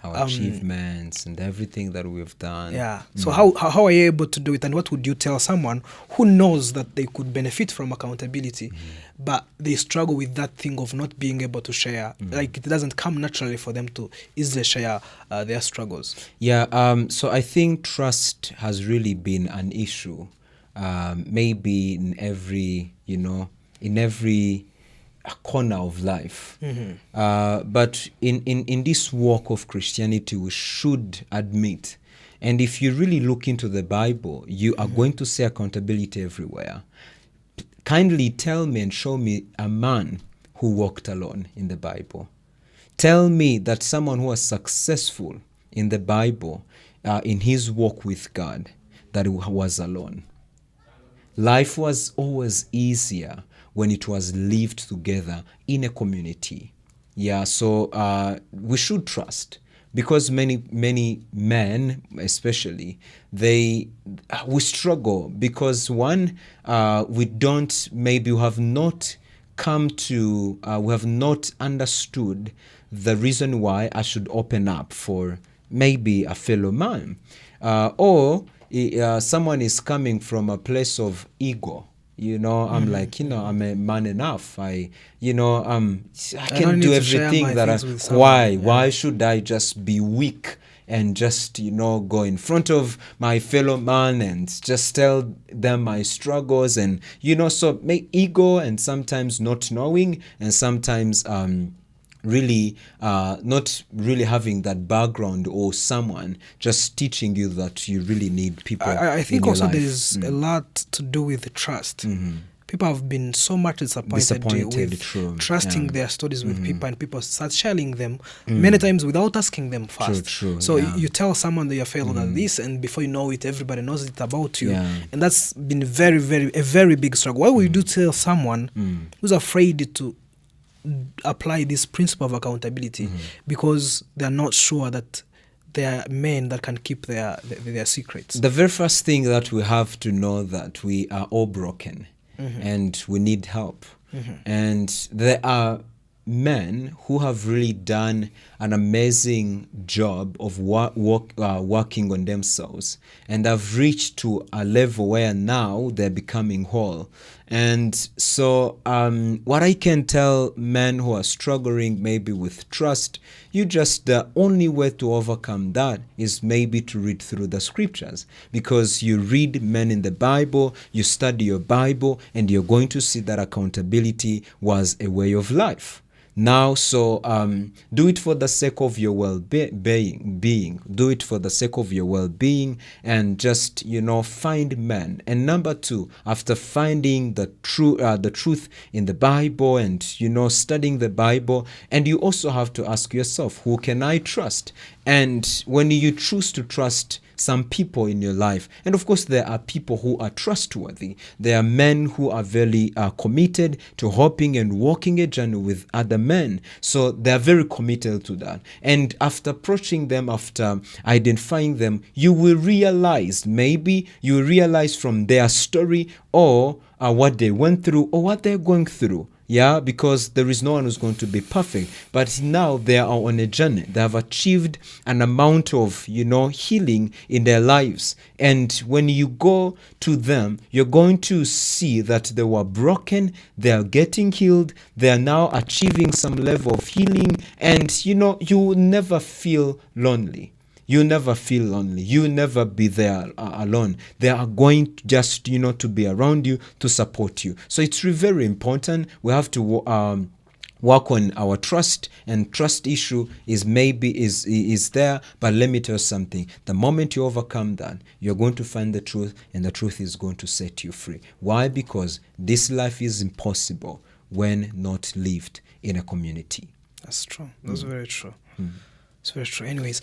our achievements and everything that we've done. So how are you able to do it, and what would you tell someone who knows that they could benefit from accountability, but they struggle with that thing of not being able to share? Like, it doesn't come naturally for them to easily share their struggles. So I think trust has really been an issue, maybe in every corner of life. But in this walk of Christianity, we should admit, and if you really look into the Bible, you are going to see accountability everywhere. Kindly tell me and show me a man who walked alone in the Bible. Tell me that someone who was successful in the Bible, in his walk with God, that he was alone. Life was always easier when it was lived together in a community. So we should trust, because many men especially, we struggle because one, we have not understood the reason why I should open up for maybe a fellow man, or someone is coming from a place of ego. I'm like, I'm a man enough. I can do everything that why should I just be weak and just, go in front of my fellow man and just tell them my struggles, and, so make ego, and sometimes not knowing, and sometimes, really not really having that background, or someone just teaching you that you really need people. I think in your also life. there's a lot to do with the trust. People have been so much disappointed with trusting their stories with people, and people start sharing them many times without asking them first. So you tell someone that you failed at this, and before you know it, everybody knows it about you. And that's been a very big struggle. Why would you tell someone who's afraid to apply this principle of accountability? Because they're not sure that they are men that can keep their secrets. The very first thing that we have to know, that we are all broken, and we need help. And there are men who have really done an amazing job of working on themselves, and have reached to a level where now they're becoming whole. And so what I can tell men who are struggling maybe with trust, the only way to overcome that is maybe to read through the scriptures, because you read men in the Bible, you study your Bible, and you're going to see that accountability was a way of life. Now, so do it for the sake of your well-being. Do it for the sake of your well-being, and just, find men. And number two, after finding the truth in the Bible, and, studying the Bible, and you also have to ask yourself, who can I trust? And when you choose to trust some people in your life, and of course there are people who are trustworthy. There are men who are very committed to hoping and walking a journey with other men. So they are very committed to that. And after approaching them, after identifying them, you will realize from their story, or what they went through, or what they're going through, Yeah, because there is no one who's going to be perfect. But now they are on a journey. They have achieved an amount of, healing in their lives. And when you go to them, you're going to see that they were broken, they are getting healed, they are now achieving some level of healing, and you will never feel lonely. You never feel lonely. You never be there alone. They are going just, to be around you, to support you. So it's really very important. We have to work on our trust, and trust issue is there. But let me tell you something. The moment you overcome that, you're going to find the truth, and the truth is going to set you free. Why? Because this life is impossible when not lived in a community. That's true. That's very true. It's very true. Anyways,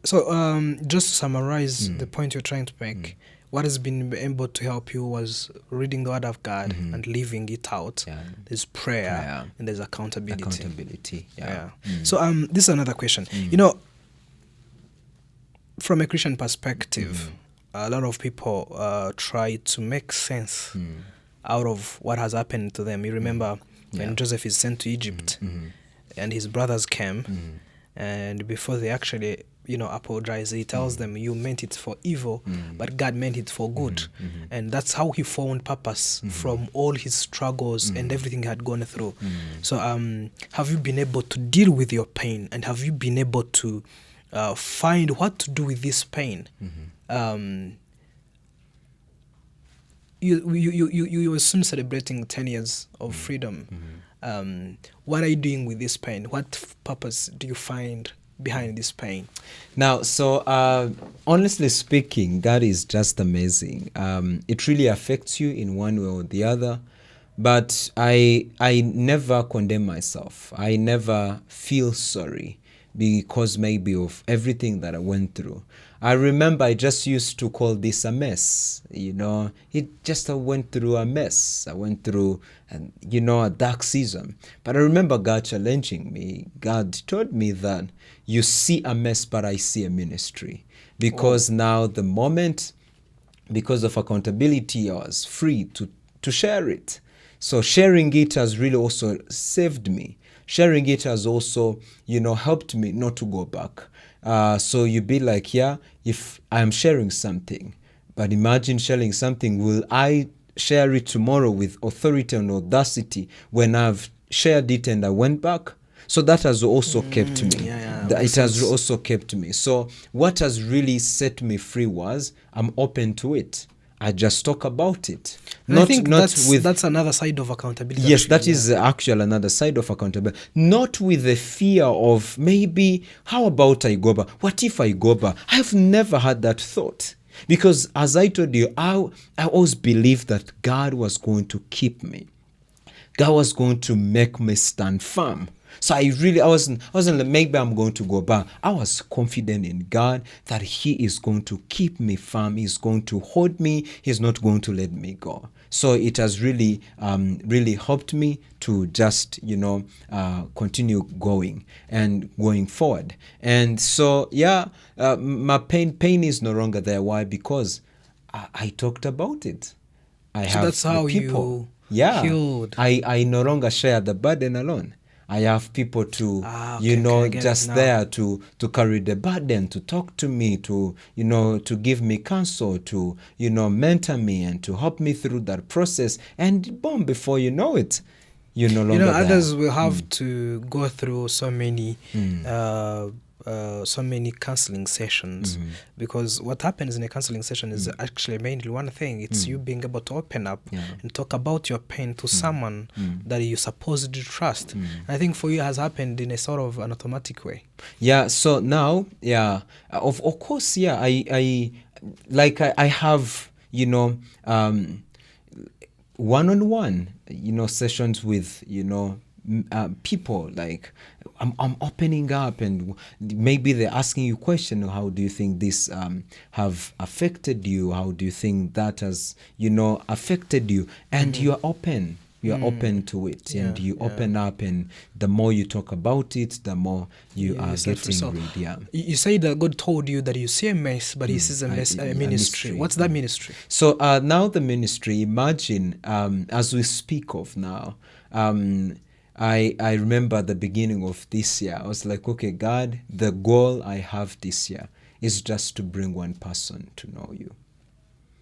so just to summarize the point you're trying to make, what has been able to help you was reading the Word of God and living it out. Yeah. There's prayer and there's accountability. Yeah. So this is another question. From a Christian perspective, a lot of people try to make sense out of what has happened to them. You remember when Joseph is sent to Egypt and his brothers came. And before they actually, apologize, he tells them, you meant it for evil, but God meant it for good. And that's how he found purpose from all his struggles and everything he had gone through. So have you been able to deal with your pain? And have you been able to find what to do with this pain? You were soon celebrating 10 years of freedom. What are you doing with this pain? What purpose do you find behind this pain? Now, so honestly speaking, God is just amazing. It really affects you in one way or the other. But I never condemn myself. I never feel sorry because maybe of everything that I went through. I remember I just used to call this a mess. I went through a mess. I went through, a dark season. But I remember God challenging me. God told me that you see a mess, but I see a ministry. Because now the moment, because of accountability, I was free to share it. So sharing it has really also saved me. Sharing it has also, helped me not to go back. So you'd be like, if I'm sharing something, but imagine sharing something, will I share it tomorrow with authority and audacity when I've shared it and I went back? So that has also kept me. It has also kept me. So what has really set me free was I'm open to it. I just talk about it. I think that's another side of accountability. Yes, actually, that is actually another side of accountability. Not with the fear of maybe, how about I go back? What if I go back? I've never had that thought. Because as I told you, I always believed that God was going to keep me. God was going to make me stand firm. So I wasn't like, maybe I'm going to go back. I was confident in God that he is going to keep me firm. He's going to hold me. He's not going to let me go. So it has really, really helped me to just, continue going and going forward. And so, my pain is no longer there. Why? Because I talked about it. That's how you healed. I no longer share the burden alone. I have people to, there to carry the burden, to talk to me, to give me counsel, to, mentor me and to help me through that process. And boom, before you know it, you're no longer there. Others will have to go through so many counseling sessions, because what happens in a counseling session is actually mainly one thing. It's you being able to open up and talk about your pain to someone that you supposedly trust. I think for you it has happened in a sort of an automatic way. So now, of course, I have, one-on-one, sessions with, people. Like I'm opening up, and maybe they're asking you questions. How do you think this have affected you? How do you think that has affected you? And you're open. you are open to it, and you open up, and the more you talk about it, the more you are getting rid. Yeah. You say that God told you that you see a mess, but He sees a ministry. What's that ministry? So now the ministry, imagine as we speak of now, I remember the beginning of this year, I was like, okay, God, the goal I have this year is just to bring one person to know you.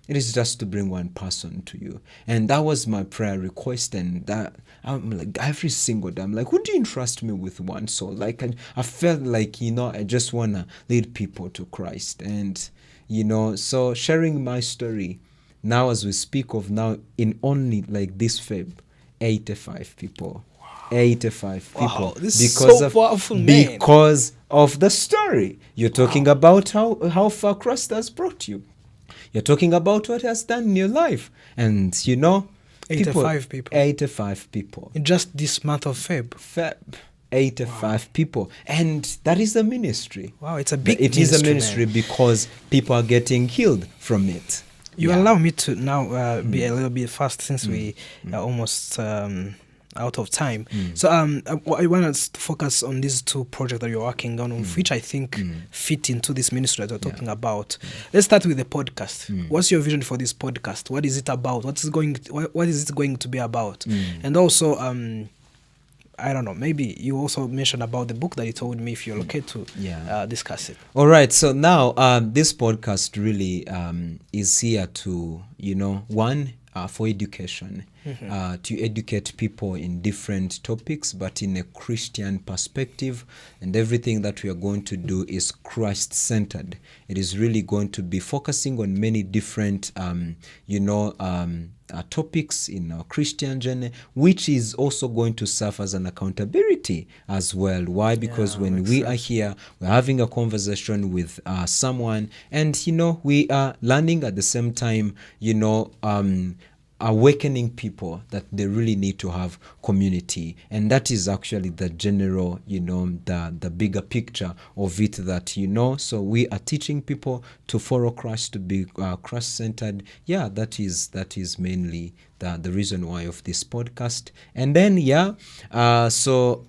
It is just to bring one person to you. And that was my prayer request. And that I'm like, every single day, I'm like, would you entrust me with one soul? Like, I felt like, I just want to lead people to Christ. And, so sharing my story now as we speak of now in only like this Feb, 85 people. 85 people. This is so powerful, man. Because of the story. You're talking about how far Christ has brought you. You're talking about what he has done in your life. And 85 people. 85 people. In just this month of Feb. 85 people. And that is a ministry. Wow, it's a big ministry. It is a ministry, man. Because people are getting healed from it. You allow me to now be a little bit fast, since we are almost out of time. So I want us to focus on these two projects that you're working on, which I think fit into this ministry that we're talking about. Let's start with the podcast. What's your vision for this podcast? What is it about? What is it going to be about? And also, I don't know, maybe you also mentioned about the book that you told me, if you're okay to discuss it. All right. So now this podcast really is here to, one, for education, to educate people in different topics, but in a Christian perspective. And everything that we are going to do is Christ-centered. It is really going to be focusing on many different, topics in our Christian journey, which is also going to serve as an accountability as well. Why? Because when we are here, we're having a conversation with someone, and we are learning at the same time, awakening people that they really need to have community. And that is actually the general, the bigger picture of it, that, so we are teaching people to follow Christ, to be Christ-centered. Yeah, that is mainly the reason why of this podcast. And then, so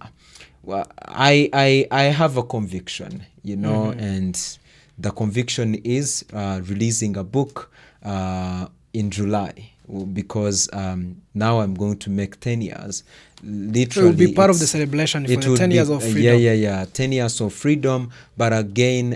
I have a conviction, and the conviction is releasing a book in July. Because now I'm going to make 10 years. Literally, it will be part of the celebration for the 10 years of freedom. 10 years of freedom. But again,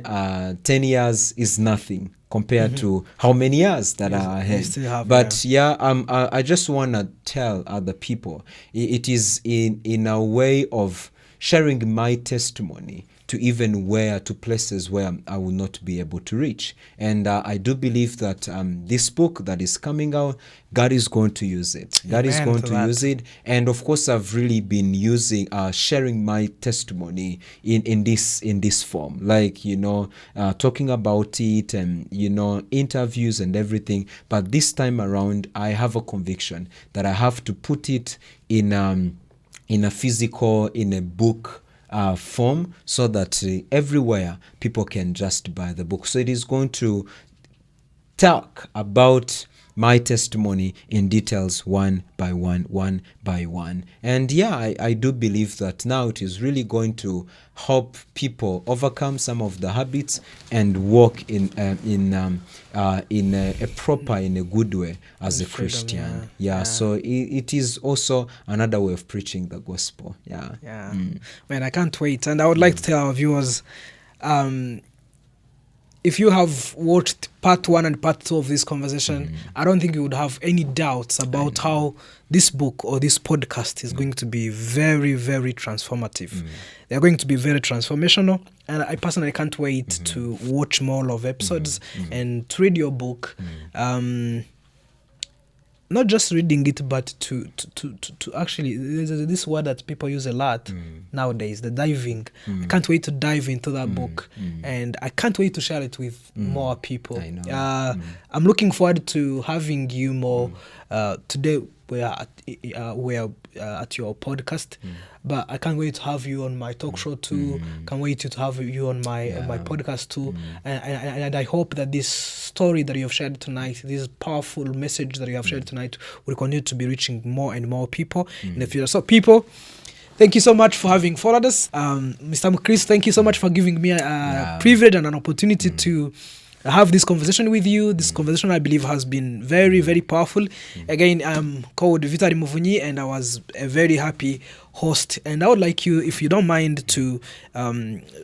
10 years is nothing compared to how many years that are ahead. But I just want to tell other people, it is in a way of sharing my testimony to even to places where I will not be able to reach. And I do believe that this book that is coming out, God is going to use it. God is going to use it. And of course, I've really been sharing my testimony in this form, like, talking about it and, interviews and everything. But this time around, I have a conviction that I have to put it in a physical, in a book form, so that everywhere people can just buy the book. So it is going to talk about my testimony in details, one by one. And I do believe that now it is really going to help people overcome some of the habits and walk in a proper, in a good way as a Christian. So it is also another way of preaching the gospel. Man, I can't wait. And I would like to tell our viewers, if you have watched part 1 and part 2 of this conversation, I don't think you would have any doubts about how this book or this podcast is going to be very, very transformative. They're going to be very transformational. And I personally can't wait to watch more of episodes and to read your book. Not just reading it, but to actually, there's this word that people use a lot nowadays, the diving. I can't wait to dive into that book, and I can't wait to share it with more people. I know. I'm looking forward to having you more. Today at your podcast, but I can't wait to have you on my talk show too. Can't wait to have you on my podcast too. And I hope that this story that you have shared tonight, this powerful message that you have shared tonight, will continue to be reaching more and more people in the future. So people, thank you so much for having followed us. Mr. Mukristu, thank you so much for giving me a privilege and an opportunity to have this conversation with you. This conversation, I believe, has been very, very powerful. Again, I'm called Vitali Muvunyi, and I was a very happy host. And I would like you, if you don't mind, to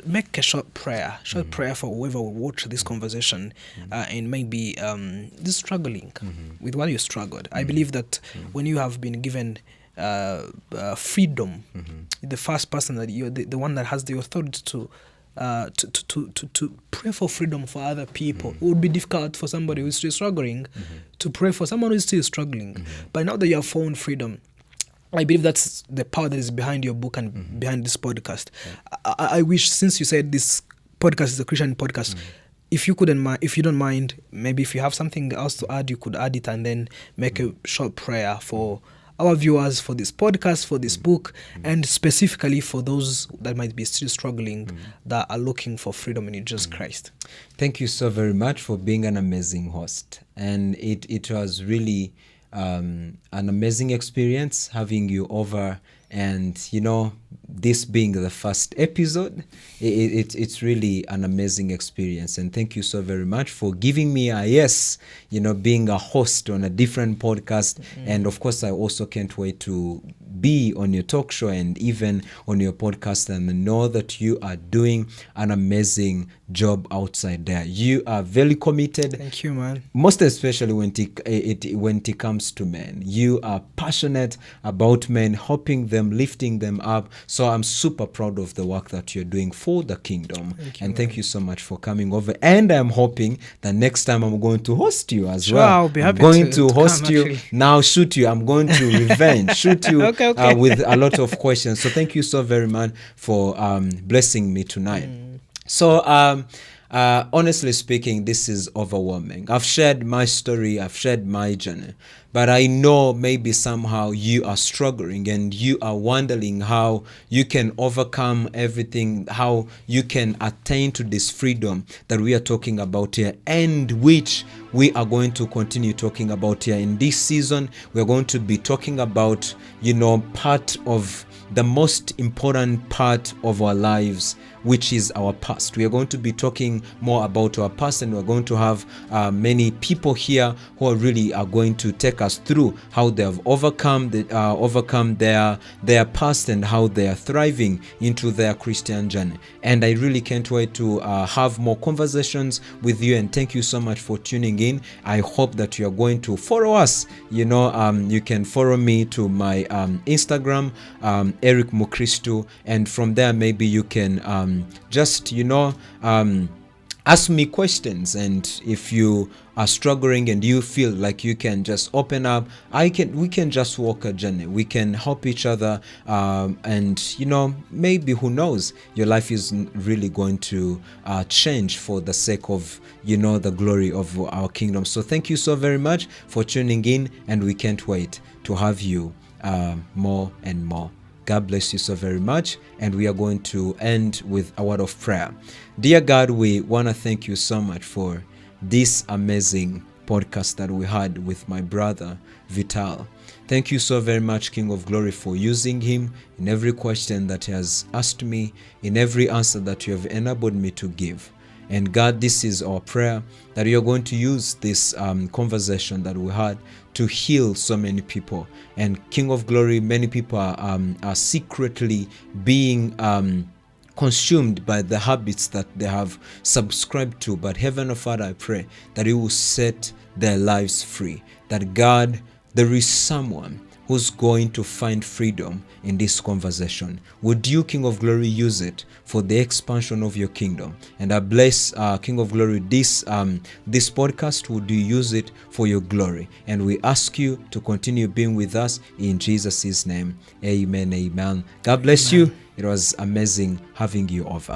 make a short prayer for whoever will watch this conversation and maybe is struggling with what you struggled. I believe that when you have been given freedom, the first person that you're the one that has the authority to pray for freedom for other people. It would be difficult for somebody who's still struggling to pray for someone who's still struggling. But now that you have found freedom, I believe that's the power that is behind your book and behind this podcast. I wish, since you said this podcast is a Christian podcast, if you don't mind, maybe if you have something else to add, you could add it and then make a short prayer for our viewers, for this podcast, for this book, and specifically for those that might be still struggling, that are looking for freedom in Jesus Christ. Thank you so very much for being an amazing host. And it was really an amazing experience having you over. And, this being the first episode, it's really an amazing experience. And thank you so very much for giving me a yes, being a host on a different podcast. And of course, I also can't wait to be on your talk show and even on your podcast, and know that you are doing an amazing job outside there. You are very committed. Thank you, man. Most especially when it comes to men. You are passionate about men, helping them, lifting them up. So I'm super proud of the work that you're doing for the kingdom. Thank you so much for coming over. And I'm hoping that next time I'm going to host you as well. I'll be happy I'm going to host you. Actually. Now shoot you. I'm going to revenge. Shoot you Okay. with a lot of questions. So thank you so very much for blessing me tonight. So honestly speaking, this is overwhelming. I've shared my story, I've shared my journey, but I know maybe somehow you are struggling and you are wondering how you can overcome everything, how you can attain to this freedom that we are talking about here, and which we are going to continue talking about here in this season. We're going to be talking about, part of the most important part of our lives, which is our past. We are going to be talking more about our past, and we're going to have many people here who are really going to take us through how they have overcome their past and how they are thriving into their Christian journey. And I really can't wait to have more conversations with you, and thank you so much for tuning in. I hope that you are going to follow us. You can follow me to my Instagram, Eric Mukristu, and from there maybe you can just ask me questions. And if you are struggling and you feel like you can just open up, we can just walk a journey. We can help each other, and maybe, who knows, your life is really going to change for the sake of the glory of our kingdom. So thank you so very much for tuning in, and we can't wait to have you more and more. God bless you so very much. And we are going to end with a word of prayer. Dear God, we want to thank you so much for this amazing podcast that we had with my brother Vital. Thank you so very much, King of Glory, for using him in every question that he has asked me, in every answer that you have enabled me to give. And God, this is our prayer, that you're going to use this conversation that we had to heal so many people. And King of Glory, many people are secretly being consumed by the habits that they have subscribed to. But Heavenly Father, I pray that you will set their lives free. That God, there is someone who's going to find freedom in this conversation. Would you, King of Glory, use it for the expansion of your kingdom? And I bless, King of Glory, this podcast. Would you use it for your glory? And we ask you to continue being with us in Jesus' name. Amen, amen. God bless you. It was amazing having you over.